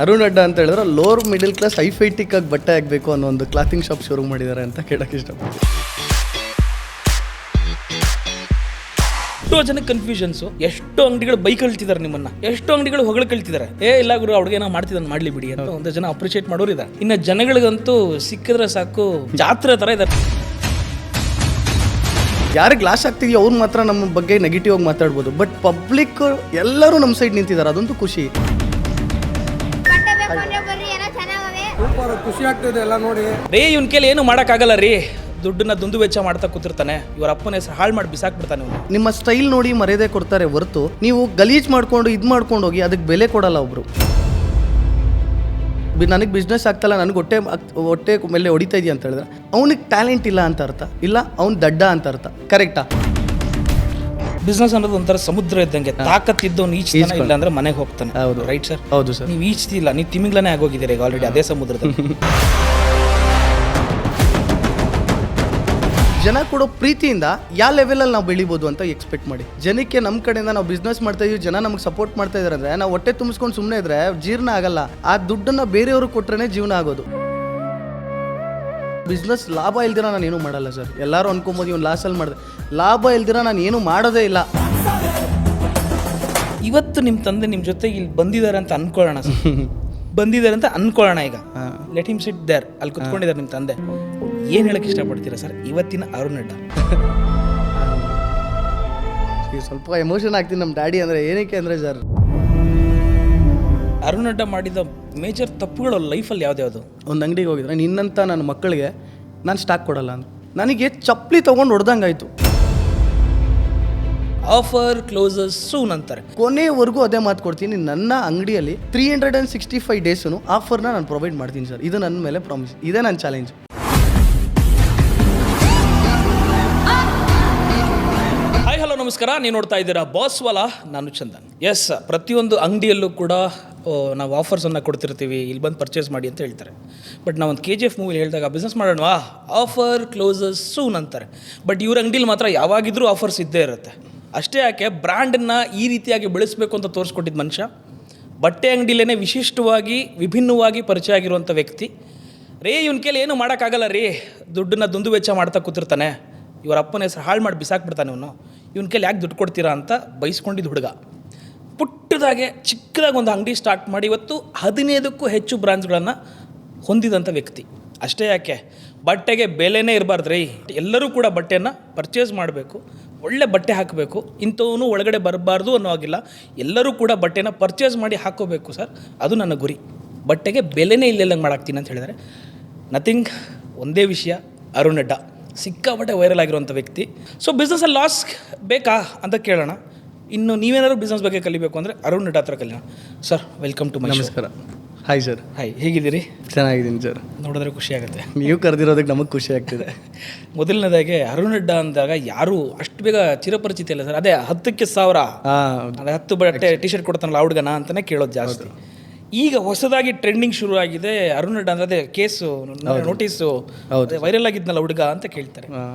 ಅರುಣ್ ಅಡ್ಡ ಅಂತ ಹೇಳಿದ್ರೆ ಲೋವರ್ ಮಿಡಲ್ ಕ್ಲಾಸ್ ಹೈಫೈಟಿಕ್ ಆಗಿ ಬಟ್ಟೆ ಆಗಬೇಕು ಅನ್ನೋ ಒಂದು ಕ್ಲಾತಿಂಗ್ ಶಾಪ್ ಶುರು ಮಾಡಿದ್ದಾರೆ ಅಂತ ಕೇಳಕ್ಕೆ ಇಷ್ಟಪಡ್ತೀನಿ. ಎಷ್ಟೋ ಜನಕ್ಕೆ ಕನ್ಫ್ಯೂಷನ್ಸು, ಎಷ್ಟೋ ಅಂಗಡಿಗಳು ಬೈಕ್ ಕಳ್ತಿದ್ದಾರೆ ನಿಮ್ಮನ್ನ, ಎಷ್ಟೋ ಅಂಗಡಿಗಳು ಹೊಗಳು ಕಳ್ತಿದ್ದಾರೆ. ಇಲ್ಲ ಗುರು ಅವ್ರಿಗೆ ಏನೋ ಮಾಡ್ತಿದ್ದಾನೆ ಮಾಡ್ಲಿ ಬಿಡಿ ಅಂತ ಒಂದು ಜನ ಅಪ್ರಿಷಿಯೇಟ್ ಮಾಡೋರು ಇದ್ದಾರೆ. ಇನ್ನು ಜನಗಳಿಗಂತೂ ಸಿಕ್ಕಿದ್ರೆ ಸಾಕು ಜಾತ್ರೆ ಥರ ಇದ್ದಾರೆ. ಯಾರಿಗೆ ಗ್ಲಾಸ್ ಆಗ್ತಿದೆಯೋ ಅವ್ರು ಮಾತ್ರ ನಮ್ಮ ಬಗ್ಗೆ ನೆಗೆಟಿವ್ ಆಗಿ ಮಾತಾಡ್ಬೋದು, ಬಟ್ ಪಬ್ಲಿಕ್ ಎಲ್ಲರೂ ನಮ್ಮ ಸೈಡ್ ನಿಂತಿದ್ದಾರೆ, ಅದಂತೂ ಖುಷಿ. ಖುಷಿ ಆಗ್ತಿದೆ ಎಲ್ಲ ನೋಡಿ. ಇವನ್ ಕೇಳಿ ಏನು ಮಾಡೋಕ್ಕಾಗಲ್ಲ ರೀ, ದುಡ್ಡನ್ನ ದುಂದು ವೆಚ್ಚ ಮಾಡ್ತಾ ಕೂತಿರ್ತಾನೆ, ಇವರ ಅಪ್ಪನ ಹೆಸರು ಹಾಳು ಮಾಡಿ ಬಿಸಾಕ್ಬಿಡ್ತಾನೆ. ನಿಮ್ಮ ಸ್ಟೈಲ್ ನೋಡಿ ಮರ್ಯಾದೆ ಕೊಡ್ತಾರೆ ಹೊರತು ನೀವು ಗಲೀಜ್ ಮಾಡ್ಕೊಂಡು ಇದು ಮಾಡ್ಕೊಂಡು ಹೋಗಿ ಅದಕ್ಕೆ ಬೆಲೆ ಕೊಡಲ್ಲ. ಒಬ್ರು ನನಗೆ ಬಿಸ್ನೆಸ್ ಆಗ್ತಲ್ಲ, ನನಗೆ ಹೊಟ್ಟೆ ಮೇಲೆ ಹೊಡಿತಾ ಇದೆಯಾ ಅಂತ ಹೇಳಿದ್ರೆ ಅವನಿಗೆ ಟ್ಯಾಲೆಂಟ್ ಇಲ್ಲ ಅಂತ ಅರ್ಥ, ಇಲ್ಲ ಅವ್ನು ದಡ್ಡ ಅಂತ ಅರ್ಥ. ಕರೆಕ್ಟಾ? ಬಿಸ್ನೆಸ್ ಅನ್ನೋದು ಒಂಥರ ಸಮುದ್ರ ಇದ್ದಂಗೆ, ತಾಕತ್ತಿದ್ದವನು ಈಚ್ತಾನೆ, ಇಲ್ಲ ಅಂದ್ರೆ ಮನೆಗೆ ಹೋಗ್ತಾನೆ. ಹೌದು, ರೈಟ್ ಸರ್? ಹೌದು ಸರ್. ನೀವು ಈಚ್ತಿಲ್ಲ, ನೀವು ತಿಮಿಂಗ್ಲನೇ ಆಗೋಗಿದ್ದೀರಿ ಈಗ ಆಲ್ರೆಡಿ ಅದೇ ಸಮುದ್ರದಲ್ಲಿ. ಜನ ಕೊಡೋ ಪ್ರೀತಿಯಿಂದ ಯಾವ ಲೆವೆಲಲ್ಲಿ ನಾವು ಬೆಳಿಬೋದು ಅಂತ ಎಕ್ಸ್ಪೆಕ್ಟ್ ಮಾಡಿ. ಜನಕ್ಕೆ ನಮ್ಮ ಕಡೆಯಿಂದ ನಾವು ಬಿಸ್ನೆಸ್ ಮಾಡ್ತಾ ಇದೀವಿ, ಜನ ನಮಗೆ ಸಪೋರ್ಟ್ ಮಾಡ್ತಾ ಇದ್ದಾರೆ ಅಂದರೆ ನಾವು ಹೊಟ್ಟೆ ತುಂಬಿಸ್ಕೊಂಡು ಸುಮ್ಮನೆ ಇದ್ರೆ ಜೀರ್ಣ ಆಗಲ್ಲ. ಆ ದುಡ್ಡನ್ನು ಬೇರೆಯವ್ರಿಗೆ ಕೊಟ್ರೆ ಜೀವನ ಆಗೋದು. ಬಿಸ್ನೆಸ್ ಲಾಭ ಇಲ್ದಿರ ನಾನು ಏನೂ ಮಾಡಲ್ಲ ಸರ್. ಎಲ್ಲರೂ ಅನ್ಕೊಂಬೋದು ಇವ್ನು ಲಾಸಲ್ಲಿ ಮಾಡಿದೆ, ಲಾಭ ಇಲ್ದಿರ ನಾನು ಏನೂ ಮಾಡೋದೇ ಇಲ್ಲ. ಇವತ್ತು ನಿಮ್ಮ ತಂದೆ ನಿಮ್ಮ ಜೊತೆ ಇಲ್ಲಿ ಬಂದಿದ್ದಾರೆ ಅಂತ ಅನ್ಕೊಳ್ಳೋಣ ಸರ್, ಬಂದಿದ್ದಾರೆ ಅಂತ ಅನ್ಕೊಳ್ಳೋಣ. ಈಗ ಲೆಟ್ ಹಿಮ್ ಸಿಟ್ ದೇರ್, ಅಲ್ಲಿ ಕುತ್ಕೊಂಡಿದ್ದಾರೆ ನಿಮ್ಮ ತಂದೆ. ಏನು ಹೇಳಕ್ಕೆ ಇಷ್ಟಪಡ್ತೀರಾ ಸರ್ ಇವತ್ತಿನ ಅರುಣ್ ಅಡ್ಡ? ಸ್ವಲ್ಪ ಎಮೋಷನ್ ಆಗ್ತೀನಿ ನಮ್ಮ ಡ್ಯಾಡಿ ಅಂದರೆ. ಏನಕ್ಕೆ ಅಂದರೆ ಸರ್, ಅರುಣ್ ಅಡ್ಡ ಮಾಡಿದ ಮೇಜರ್ ತಪ್ಪುಗಳು ಲೈಫಲ್ಲಿ ಯಾವ್ದ್ಯಾವುದು? ಒಂದು ಅಂಗಡಿಗೆ ಹೋಗಿದ್ರೆ ನಿನ್ನಂಥ ನನ್ನ ಮಕ್ಕಳಿಗೆ ನಾನು ಸ್ಟಾಕ್ ಕೊಡಲ್ಲ ಅಂತ ನನಗೆ ಚಪ್ಪಲಿ ತೊಗೊಂಡು ಹೊಡೆದಂಗಾಯ್ತು. ಆಫರ್ ಕ್ಲೋಸಸ್ ಸೂನ್ ಅಂತಾರೆ. ಕೊನೆವರೆಗೂ ಅದೇ ಮಾತು ಕೊಡ್ತೀನಿ. ನನ್ನ ಅಂಗಡಿಯಲ್ಲಿ 365 ಡೇಸು ಆಫರ್ನ ನಾನು ಪ್ರೊವೈಡ್ ಮಾಡ್ತೀನಿ ಸರ್. ಇದು ನನ್ನ ಮೇಲೆ ಪ್ರಾಮಿಸ್, ಇದೇ ನನ್ನ ಚಾಲೆಂಜ್. ಹಾಯ್ ಹಲೋ ನಮಸ್ಕಾರ, ನೀವು ನೋಡ್ತಾ ಇದ್ದೀರಾ ಬಾಸ್ ವಾಲಾ, ನಾನು ಚಂದನ್. ಎಸ್, ಪ್ರತಿಯೊಂದು ಅಂಗಡಿಯಲ್ಲೂ ಕೂಡ ನಾವು ಆಫರ್ಸನ್ನು ಕೊಡ್ತಿರ್ತೀವಿ, ಇಲ್ಲಿ ಬಂದು ಪರ್ಚೇಸ್ ಮಾಡಿ ಅಂತ ಹೇಳ್ತಾರೆ. ಬಟ್ ನಾವು ಒಂದು KGF ಮೂವಿಲಿ ಹೇಳಿದಾಗ ಬಿಸ್ನೆಸ್ ಮಾಡೋಣವಾ, ಆಫರ್ ಕ್ಲೋಸಸ್ ಸೂನ್ ಅಂತಾರೆ. ಬಟ್ ಇವ್ರ ಅಂಗಡಿಲಿ ಮಾತ್ರ ಯಾವಾಗಿದ್ರೂ ಆಫರ್ಸ್ ಇದ್ದೇ ಇರುತ್ತೆ. ಅಷ್ಟೇ ಯಾಕೆ, ಬ್ರ್ಯಾಂಡನ್ನು ಈ ರೀತಿಯಾಗಿ ಬೆಳೆಸಬೇಕು ಅಂತ ತೋರಿಸ್ಕೊಟ್ಟಿದ್ದ ಮನುಷ್ಯ, ಬಟ್ಟೆ ಅಂಗಡಿಲೇ ವಿಶಿಷ್ಟವಾಗಿ ವಿಭಿನ್ನವಾಗಿ ಪರಿಚಯ ಆಗಿರುವಂಥ ವ್ಯಕ್ತಿ. ಇವನ್ ಕೇಳಿ ಏನು ಮಾಡೋಕ್ಕಾಗಲ್ಲ ರೀ, ದುಡ್ಡನ್ನ ದುಂದು ವೆಚ್ಚ ಮಾಡ್ತಾ ಕೂತಿರ್ತಾನೆ, ಇವರ ಅಪ್ಪನ ಹೆಸರು ಹಾಳು ಮಾಡಿ ಬಿಸಾಕ್ಬಿಡ್ತಾನೆ, ಇವನ ಕೈಲಿ ಯಾಕೆ ದುಡ್ಡು ಕೊಡ್ತೀರಾ ಅಂತ ಬೈಸ್ಕೊಂಡಿದ್ದು ಹುಡುಗ. ಪುಟ್ಟದಾಗೆ ಚಿಕ್ಕದಾಗಿ ಒಂದು ಅಂಗಡಿ ಸ್ಟಾರ್ಟ್ ಮಾಡಿ ಇವತ್ತು 15ಕ್ಕೂ ಹೆಚ್ಚು ಬ್ರಾಂಚ್ಗಳನ್ನು ಹೊಂದಿದಂಥ ವ್ಯಕ್ತಿ. ಅಷ್ಟೇ ಯಾಕೆ, ಬಟ್ಟೆಗೆ ಬೆಲೆನೇ ಇರಬಾರ್ದು ರೀ, ಎಲ್ಲರೂ ಕೂಡ ಬಟ್ಟೆಯನ್ನು ಪರ್ಚೇಸ್ ಮಾಡಬೇಕು, ಒಳ್ಳೆ ಬಟ್ಟೆ ಹಾಕಬೇಕು, ಇಂಥವನು ಒಳಗಡೆ ಬರಬಾರ್ದು ಅನ್ನೋ ಆಗಿಲ್ಲ, ಎಲ್ಲರೂ ಕೂಡ ಬಟ್ಟೆನ ಪರ್ಚೇಸ್ ಮಾಡಿ ಹಾಕೋಬೇಕು ಸರ್, ಅದು ನನ್ನ ಗುರಿ. ಬಟ್ಟೆಗೆ ಬೆಲೆನೇ ಇಲ್ಲೆಲ್ಲಂಗೆ ಮಾಡಾಕ್ತೀನಿ ಅಂತ ಹೇಳಿದರೆ ನಥಿಂಗ್, ಒಂದೇ ವಿಷಯ, ಅರುಣ್ ಅಡ್ಡ ಸಿಕ್ಕಾಪಟ್ಟೆ ವೈರಲ್ ಆಗಿರುವಂಥ ವ್ಯಕ್ತಿ. ಸೊ ಬಿಸ್ನೆಸ್ಸಲ್ಲಿ ಲಾಸ್ ಬೇಕಾ ಅಂತ ಕೇಳೋಣ. ಇನ್ನು ನೀವೇನಾದ್ರು ಬಿಸ್ನೆಸ್ ಬಗ್ಗೆ ಕಲಿಬೇಕು ಅಂದರೆ ಅರುಣ್ ಅಡ್ಡ ಹತ್ರ ಕಲಿಯೋಣ. Sir, welcome to my show. ನಮಸ್ಕಾರ. Hi sir. ಹಾಯ್, ಹೇಗಿದ್ದೀರಿ? ಚೆನ್ನಾಗಿದ್ದೀನಿ ಸರ್. ನೋಡಿದ್ರೆ ಖುಷಿ ಆಗುತ್ತೆ. ನೀವು ಕರೆದಿರೋದಕ್ಕೆ ನಮಗೆ ಖುಷಿ ಆಗ್ತಿದೆ. ಮೊದಲನೇದಾಗಿ ಅರುಣ್ ಅಡ್ಡ ಅಂದಾಗ ಯಾರು ಅಷ್ಟು ಬೇಗ ಚಿರಪರಿಚಿತ ಇಲ್ಲ ಸರ್. ಅದೇ 10ಕ್ಕೆ 1000, ಅದೇ 10 ಬಟ್ಟೆ ಟಿ-ಶರ್ಟ್ ಕೊಡ್ತಾನಲ್ಲ ಹುಡುಗನ ಅಂತಲೇ ಕೇಳೋದು ಜಾಸ್ತಿ. ಈಗ ಹೊಸದಾಗಿ ಟ್ರೆಂಡಿಂಗ್ ಶುರು ಆಗಿದೆ ಅರುಣ್ ಅಡ್ಡ ಅಂದರೆ, ಅದೇ ಕೇಸು ನೋಟಿಸು ವೈರಲ್ ಆಗಿದ್ನಲ್ಲ ಹುಡುಗ ಅಂತ ಕೇಳ್ತಾರೆ.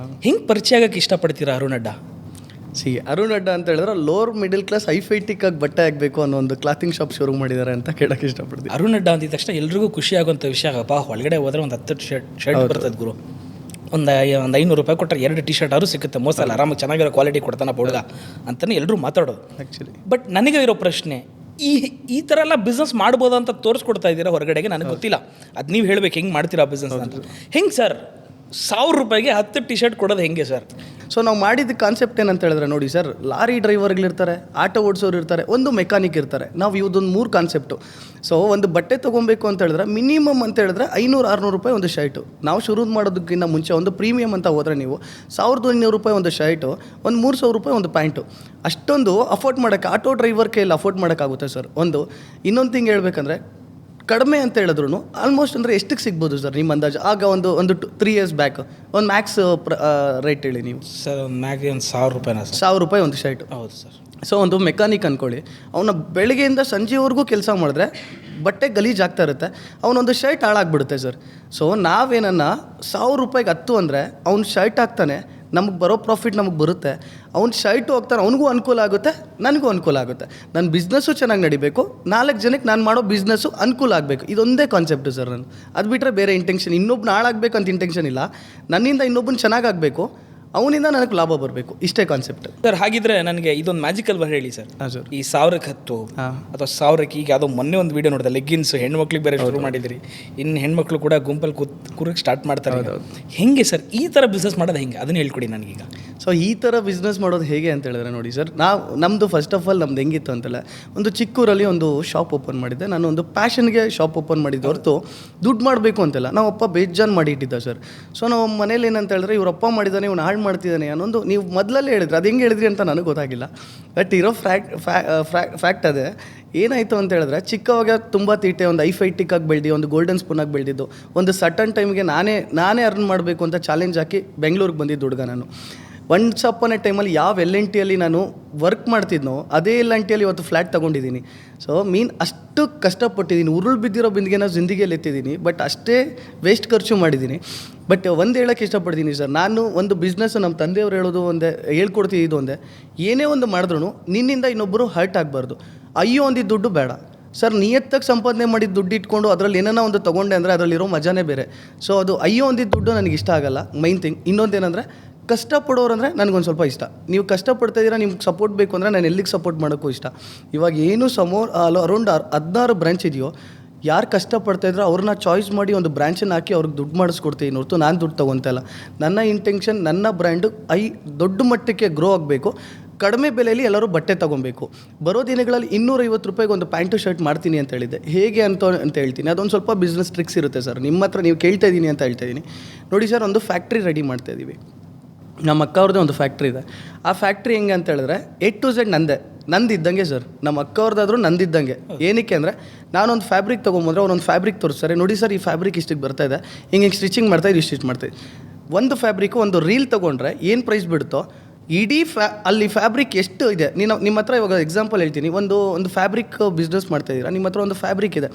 ಹೆಂಗೆ ಪರಿಚಯ ಆಗಕ್ಕೆ ಇಷ್ಟಪಡ್ತೀರಾ ಅರುಣ್ ಅಡ್ಡ? ಅರುಣ್ ಅಡ್ಡ ಅಂತ ಹೇಳಿದ್ರೆ ಲೋವರ್ ಮಿಡಲ್ ಕ್ಲಾಸ್ ಹೈಫೈಟಿಕ್ ಆಗಿ ಬಟ್ಟೆ ಆಗಬೇಕು ಅನ್ನೋ ಒಂದು ಕ್ಲಾತಿಂಗ್ ಶಾಪ್ ಶುರು ಮಾಡಿದ್ದಾರೆ ಅಂತ ಕೇಳಕ್ಕೆ ಇಷ್ಟಪಡ್ತೀನಿ. ಅರುಣ್ ಅಡ್ಡ ಅಂದಿದ ತಕ್ಷಣ ಎಲ್ರಿಗೂ ಖುಷಿ ಆಗುವಂಥ ವಿಷಯ, ಅಪ್ಪ ಒಳಗಡೆ ಹೋದ್ರೆ ಒಂದು 10 ಶರ್ಟ್ ಬರ್ತದೆ ಗುರು, ಒಂದು 500 ರೂಪಾಯಿ ಕೊಟ್ಟರೆ 2 ಟಿ-ಶರ್ಟ್ ಆದ್ರೂ ಸಿಗುತ್ತೆ, ಮೋಸ ಅಲ್ಲ, ಆರಾಮಾಗಿ ಚೆನ್ನಾಗಿರೋ ಕ್ವಾಲಿಟಿ ಕೊಡ್ತಾನೆ ಹುಡುಗ ಅಂತಲೇ ಎಲ್ಲರೂ ಮಾತಾಡೋದು ಆ್ಯಕ್ಚುಲಿ. ಬಟ್ ನನಗೆ ಇರೋ ಪ್ರಶ್ನೆ, ಈ ಥರ ಎಲ್ಲ ಬಿಸ್ನೆಸ್ ಮಾಡ್ಬೋದು ಅಂತ ತೋರಿಸ್ಕೊಡ್ತಾ ಇದ್ದೀರಾ ಹೊರಗಡೆಗೆ, ನನಗೆ ಗೊತ್ತಿಲ್ಲ, ಅದು ನೀವು ಹೇಳಬೇಕು ಹೆಂಗೆ ಮಾಡ್ತೀರಾ ಬಿಸ್ನೆಸ್ ಅಂತ. ಹೆಂಗೆ ಸರ್ 1000 ರೂಪಾಯಿಗೆ 10 ಟಿ-ಶರ್ಟ್ ಕೊಡೋದು ಹೆಂಗೆ ಸರ್? ಸೊ ನಾವು ಮಾಡಿದ ಕಾನ್ಸೆಪ್ಟ್ ಏನಂತ ಹೇಳಿದ್ರೆ ನೋಡಿ ಸರ್, ಲಾರಿ ಡ್ರೈವರ್ಗಳಿರ್ತಾರೆ, ಆಟೋ ಓಡಿಸೋರು ಇರ್ತಾರೆ, ಒಂದು ಮೆಕ್ಯಾನಿಕ್ ಇರ್ತಾರೆ. ನಾವು ಇವದೊಂದು 3 ಕಾನ್ಸೆಪ್ಟು. ಸೊ ಒಂದು ಬಟ್ಟೆ ತೊಗೊಬೇಕು ಅಂತ ಹೇಳಿದ್ರೆ ಮಿನಿಮಮ್ ಅಂತ ಹೇಳಿದ್ರೆ 500-600 ರೂಪಾಯಿ ಒಂದು ಶರ್ಟು. ನಾವು ಶುರು ಮಾಡೋದಕ್ಕಿಂತ ಮುಂಚೆ ಒಂದು ಪ್ರೀಮಿಯಮ್ ಅಂತ ಹೋದರೆ ನೀವು 1500 ರೂಪಾಯಿ ಒಂದು ಶರ್ಟು, ಒಂದು 3000 ರೂಪಾಯಿ ಒಂದು ಪ್ಯಾಂಟು. ಅಷ್ಟೊಂದು ಅಫೋರ್ಡ್ ಮಾಡೋಕ್ಕೆ ಆಟೋ ಡ್ರೈವರ್ ಕೈಯಲ್ಲಿ ಅಫೋರ್ಡ್ ಮಾಡೋಕ್ಕಾಗುತ್ತೆ ಸರ್. ಇನ್ನೊಂದು ಥಿಂಗ್ ಹೇಳ್ಬೇಕಂದ್ರೆ, ಕಡಿಮೆ ಅಂತ ಹೇಳಿದ್ರು ಆಲ್ಮೋಸ್ಟ್ ಅಂದರೆ ಎಷ್ಟಕ್ಕೆ ಸಿಗ್ಬೋದು ಸರ್ ನಿಮ್ಮ ಅಂದಾಜು? ಆಗ ಒಂದು 3 ಇಯರ್ಸ್ ಬ್ಯಾಕ್ ಒಂದು ಮ್ಯಾಕ್ಸ್ ರೇಟ್ ಹೇಳಿ ನೀವು. ಸರ್ ಒಂದು ಮ್ಯಾಗೆ ಒಂದು 1000 ರೂಪಾಯಿನ ಸರ್? 1000 ರೂಪಾಯಿ ಒಂದು ಶರ್ಟ್. ಹೌದು ಸರ್. ಸೊ ಒಂದು ಮೆಕ್ಯಾನಿಕ್ ಅಂದ್ಕೊಳ್ಳಿ, ಅವನ ಬೆಳಗ್ಗೆಯಿಂದ ಸಂಜೆವರೆಗೂ ಕೆಲಸ ಮಾಡಿದ್ರೆ ಬಟ್ಟೆ ಗಲೀಜು ಆಗ್ತಾ ಇರುತ್ತೆ, ಅವನೊಂದು ಶರ್ಟ್ ಹಾಳಾಗ್ಬಿಡುತ್ತೆ ಸರ್. ಸೊ ನಾವೇನನ್ನ 1000 ರೂಪಾಯಿಗೆ 10 ಅಂದರೆ ಅವ್ನು ಶರ್ಟ್ ಹಾಕ್ತಾನೆ, ನಮಗೆ ಬರೋ ಪ್ರಾಫಿಟ್ ನಮಗೆ ಬರುತ್ತೆ. ಅವ್ನು ಶರ್ಟು ಹೋಗ್ತಾನೆ, ಅವನಿಗೂ ಅನುಕೂಲ ಆಗುತ್ತೆ, ನನಗೂ ಅನುಕೂಲ ಆಗುತ್ತೆ. ನನ್ನ ಬಿಸ್ನೆಸ್ಸು ಚೆನ್ನಾಗಿ ನಡಿಬೇಕು, 4 ಜನಕ್ಕೆ ನಾನು ಮಾಡೋ ಬಿಸ್ನೆಸ್ಸು ಅನುಕೂಲ ಆಗಬೇಕು. ಇದೊಂದೇ ಕಾನ್ಸೆಪ್ಟು ಸರ್. ನಾನು ಅದು ಬಿಟ್ಟರೆ ಬೇರೆ ಇಂಟೆನ್ಷನ್, ಇನ್ನೊಬ್ಬನ ಹಾಳಾಗಬೇಕು ಅಂತ ಇಂಟೆನ್ಷನ್ ಇಲ್ಲ. ನನ್ನಿಂದ ಇನ್ನೊಬ್ಬನ ಚೆನ್ನಾಗಾಗಬೇಕು, ಅವನಿಂದ ನನಗೆ ಲಾಭ ಬರಬೇಕು, ಇಷ್ಟೇ ಕಾನ್ಸೆಪ್ಟ್ ಸರ್. ಹಾಗಿದ್ರೆ ನನಗೆ ಇದೊಂದು ಮ್ಯಾಜಿಕಲ್ ವರ್ಡ್ ಹೇಳಿ ಸರ್. ಹಾಂ ಸರ್. ಈ 1000ಕ್ಕೆ 10 ಅಥವಾ 1000ಕ್ಕೆ ಈಗ ಯಾವುದೋ ಮೊನ್ನೆ ಒಂದು ವೀಡಿಯೋ ನೋಡಿದೆ, ಲೆಗ್ಗಿನ್ಸ್ ಹೆಣ್ಮಕ್ಳಿಗೆ ಬೇರೆ ಶುರು ಮಾಡಿದಿರಿ, ಇನ್ನು ಹೆಣ್ಮಕ್ಳು ಕೂಡ ಗುಂಪಲ್ಲಿ ಕೂರಕ್ಕೆ ಸ್ಟಾರ್ಟ್ ಮಾಡ್ತಾರೆ. ಹೆಂಗೆ ಸರ್ ಈ ಥರ ಬಿಸ್ನೆಸ್ ಮಾಡೋದು ಹೆಂಗೆ, ಅದನ್ನ ಹೇಳ್ಕೊಡಿ ನನಗೀಗ. ಸೊ ಈ ಥರ ಬಿಸ್ನೆಸ್ ಮಾಡೋದು ಹೇಗೆ ಅಂತ ಹೇಳಿದ್ರೆ ನೋಡಿ ಸರ್, ನಮ್ಮದು ಫಸ್ಟ್ ಆಫ್ ಆಲ್ ನಮ್ದು ಹೆಂಗಿತ್ತು ಅಂತಲ್ಲ, ಒಂದು ಚಿಕ್ಕೂರಲ್ಲಿ ಒಂದು ಶಾಪ್ ಓಪನ್ ಮಾಡಿದ್ದೆ. ನಾನು ಒಂದು ಪ್ಯಾಷನ್ಗೆ ಶಾಪ್ ಓಪನ್ ಮಾಡಿದ್ದು ಹೊರತು ದುಡ್ಡು ಮಾಡಬೇಕು ಅಂತಲ್ಲ. ನಾವು ಅಪ್ಪ ಬೇಜಾನ್ ಮಾಡಿ ಇಟ್ಟಿದ್ದ ಸರ್. ಸೊ ನಾವು ಮನೇಲಿ ಏನಂತ ಹೇಳಿದ್ರೆ, ಇವರಪ್ಪ ಮಾಡಿದ್ದಾನೆ, ಇವ್ನು ಹಾಳು ಮಾಡ್ತಿದ್ದಾನೆ ಅನ್ನೊಂದು ನೀವು ಮೊದಲಲ್ಲೇ ಹೇಳಿದ್ರಿ. ಅದು ಹೆಂಗೆ ಹೇಳಿದ್ರಿ ಅಂತ ನನಗೆ ಗೊತ್ತಾಗಿಲ್ಲ, ಬಟ್ ಇರೋ ಫ್ಯಾಕ್ಟ್ ಅದೇ. ಏನಾಯಿತು ಅಂತ ಹೇಳಿದ್ರೆ, ಚಿಕ್ಕವಾಗ ತುಂಬ ತೀಟೆ, ಒಂದು ಐ5 ಟಿಕ್ಕಾಗಿ ಬೆಳೆದು, ಒಂದು ಗೋಲ್ಡನ್ ಸ್ಪೂನಾಗಿ ಬೆಳೆದಿದ್ದು, ಒಂದು ಸಟನ್ ಟೈಮ್ಗೆ ನಾನೇ ಅರ್ನ್ ಮಾಡಬೇಕು ಅಂತ ಚಾಲೆಂಜ್ ಹಾಕಿ ಬೆಂಗಳೂರಿಗೆ ಬಂದಿದ್ದು ಹುಡುಗ ನಾನು. ಒನ್ಸ್ ಅಪ್ಪನ ಟೈಮಲ್ಲಿ ಯಾವ L&Tಯಲ್ಲಿ ನಾನು ವರ್ಕ್ ಮಾಡ್ತಿದ್ನೋ ಅದೇ L&Tಯಲ್ಲಿ ಇವತ್ತು ಫ್ಲ್ಯಾಟ್ ತೊಗೊಂಡಿದ್ದೀನಿ. ಸೊ ಅಷ್ಟು ಕಷ್ಟಪಟ್ಟಿದ್ದೀನಿ, ಉರುಳು ಬಿದ್ದಿರೋ ಬಿಂದಿಗೆನ ಜಿಂದಗಿಯಲ್ಲಿ ಎತ್ತಿದ್ದೀನಿ, ಬಟ್ ಅಷ್ಟೇ ವೇಸ್ಟ್ ಖರ್ಚು ಮಾಡಿದ್ದೀನಿ. ಬಟ್ ಒಂದು ಹೇಳೋಕ್ಕೆ ಇಷ್ಟಪಡ್ತೀನಿ ಸರ್, ನಾನು ಒಂದು ಬಿಸ್ನೆಸ್ಸು ನಮ್ಮ ತಂದೆಯವ್ರು ಹೇಳೋದು ಒಂದೇ, ಹೇಳ್ಕೊಡ್ತಿದ್ದು ಒಂದೇ, ಏನೇ ಒಂದು ಮಾಡಿದ್ರು ನಿನ್ನಿಂದ ಇನ್ನೊಬ್ಬರು ಹರ್ಟ್ ಆಗಬಾರ್ದು. ಅಯ್ಯೋ ಒಂದಿದ್ದು ದುಡ್ಡು ಬೇಡ ಸರ್. ನಿಯತ್ತಾಗಿ ಸಂಪಾದನೆ ಮಾಡಿದ ದುಡ್ಡು ಇಟ್ಕೊಂಡು ಅದರಲ್ಲಿ ಏನೋ ಒಂದು ತೊಗೊಂಡೆ ಅಂದರೆ ಅದರಲ್ಲಿರೋ ಮಜಾನೇ ಬೇರೆ. ಸೊ ಅದು ಅಯ್ಯೋ ಒಂದಿದ್ದು ದುಡ್ಡು ನನಗೆ ಇಷ್ಟ ಆಗಲ್ಲ, ಮೈನ್ ಥಿಂಗ್. ಇನ್ನೊಂದೇನೆಂದರೆ, ಕಷ್ಟಪಡೋರು ಅಂದರೆ ನನಗೊಂದು ಸ್ವಲ್ಪ ಇಷ್ಟ. ನೀವು ಕಷ್ಟಪಡ್ತಾಯಿದ್ದೀರಾ, ನಿಮ್ಗೆ ಸಪೋರ್ಟ್ ಬೇಕು ಅಂದರೆ ನಾನು ಎಲ್ಲಿಗೆ ಸಪೋರ್ಟ್ ಮಾಡೋಕ್ಕೂ ಇಷ್ಟ. ಇವಾಗ ಏನು ಅರೌಂಡ್ 16 ಬ್ರ್ಯಾಂಚ್ ಇದೆಯೋ, ಯಾರು ಕಷ್ಟಪಡ್ತಾಯಿದ್ರೋ ಅವ್ರನ್ನ ಚಾಯ್ಸ್ ಮಾಡಿ ಒಂದು ಬ್ರ್ಯಾಂಚನ್ನು ಹಾಕಿ ಅವ್ರಿಗೆ ದುಡ್ಡು ಮಾಡಿಸ್ಕೊಡ್ತೀನಿ ಹೊರತು ನಾನು ದುಡ್ಡು ತೊಗೊತಲ್ಲ. ನನ್ನ ಇಂಟೆನ್ಷನ್, ನನ್ನ ಬ್ರ್ಯಾಂಡು ದೊಡ್ಡ ಮಟ್ಟಕ್ಕೆ ಗ್ರೋ ಆಗಬೇಕು, ಕಡಿಮೆ ಬೆಲೆಯಲ್ಲಿ ಎಲ್ಲರೂ ಬಟ್ಟೆ ತೊಗೊಬೇಕು. ಬರೋ ದಿನಗಳಲ್ಲಿ 250 ರೂಪಾಯಿಗೆ ಒಂದು ಪ್ಯಾಂಟು ಶರ್ಟ್ ಮಾಡ್ತೀನಿ ಅಂತ ಹೇಳಿದ್ದೆ. ಹೇಗೆ ಅಂತ ಹೇಳ್ತೀನಿ. ಅದೊಂದು ಸ್ವಲ್ಪ ಬಿಸ್ನೆಸ್ ಟ್ರಿಕ್ಸ್ ಇರುತ್ತೆ ಸರ್. ನಿಮ್ಮ ಹತ್ರ ನೀವು ಕೇಳ್ತಾ ಇದ್ದೀನಿ ಅಂತ ಹೇಳ್ತಾ ಇದ್ದೀನಿ. ನೋಡಿ ಸರ್, ಒಂದು ಫ್ಯಾಕ್ಟ್ರಿ ರೆಡಿ ಮಾಡ್ತಾಯಿದ್ದೀವಿ. ನಮ್ಮ ಅಕ್ಕ ಅವ್ರದ್ದೇ ಒಂದು ಫ್ಯಾಕ್ಟ್ರಿ ಇದೆ. ಆ ಫ್ಯಾಕ್ಟ್ರಿ ಹೆಂಗೆ ಅಂತ ಹೇಳಿದ್ರೆ A to Z ನಂದಿದ್ದಂಗೆ ಸರ್. ನಮ್ಮ ಅಕ್ಕ ಅವ್ರದ್ದಾದ್ರೂ ನಂದಿದ್ದಂಗೆ. ಏನಕ್ಕೆ ಅಂದರೆ, ನಾನೊಂದು ಫ್ಯಾಬ್ರಿಕ್ ತೊಗೊಂಬಂದ್ರೆ ಅವ್ರೊಂದು ಫ್ಯಾಬ್ರಿಕ್ ತೋರಿಸ್ತಾರೆ, ನೋಡಿ ಸರ್ ಈ ಫ್ಯಾಬ್ರಿಕ್ ಇಷ್ಟಿಗೆ ಬರ್ತಾಯಿದೆ, ಹಿಂಗೆ ಸ್ಟಿಚಿಂಗ್ ಮಾಡ್ತಾಯಿದ್ದು ಇಷ್ಟು ಮಾಡ್ತಾಯಿದ್ದು. ಒಂದು ಫ್ಯಾಬ್ರಿಕ್ಕು ಒಂದು ರೀಲ್ ತೊಗೊಂಡ್ರೆ ಏನು ಪ್ರೈಸ್ ಬಿಡುತ್ತೋ, ಇಡೀ ಅಲ್ಲಿ ಫ್ಯಾಬ್ರಿಕ್ ಎಷ್ಟು ಇದೆ. ನಿಮ್ಮ ಹತ್ರ ಇವಾಗ ಎಕ್ಸಾಂಪಲ್ ಹೇಳ್ತೀನಿ, ಒಂದು ಫ್ಯಾಬ್ರಿಕ್ ಬಿಸ್ನೆಸ್ ಮಾಡ್ತಾಯಿದ್ದೀರಾ, ನಿಮ್ಮ ಹತ್ರ ಒಂದು ಫ್ಯಾಬ್ರಿಕ್ ಇದೆ,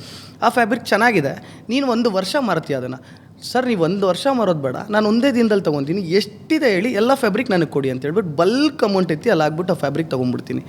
ಆ ಫ್ಯಾಬ್ರಿಕ್ ಚೆನ್ನಾಗಿದೆ, ನೀನು 1 ವರ್ಷ ಮಾರ್ತೀಯ ಅದನ್ನು. ಸರ್ ನೀವು 1 ವರ್ಷ ಮಾರೋದು ಬೇಡ, ನಾನು ಒಂದೇ ದಿನದಲ್ಲಿ ತೊಗೊತೀನಿ, ಎಷ್ಟಿದೆ ಹೇಳಿ ಎಲ್ಲ ಫ್ಯಾಬ್ರಿಕ್ ನನಗೆ ಕೊಡಿ ಅಂತ ಹೇಳ್ಬಿಟ್ಟು ಬಲ್ಕ್ ಅಮೌಂಟ್ ಎತ್ತಿ ಅಲ್ಲಿ ಆಗ್ಬಿಟ್ಟು ಆ ಫ್ಯಾಬ್ರಿಕ್ ತೊಗೊಂಡ್ಬಿಡ್ತೀನಿ.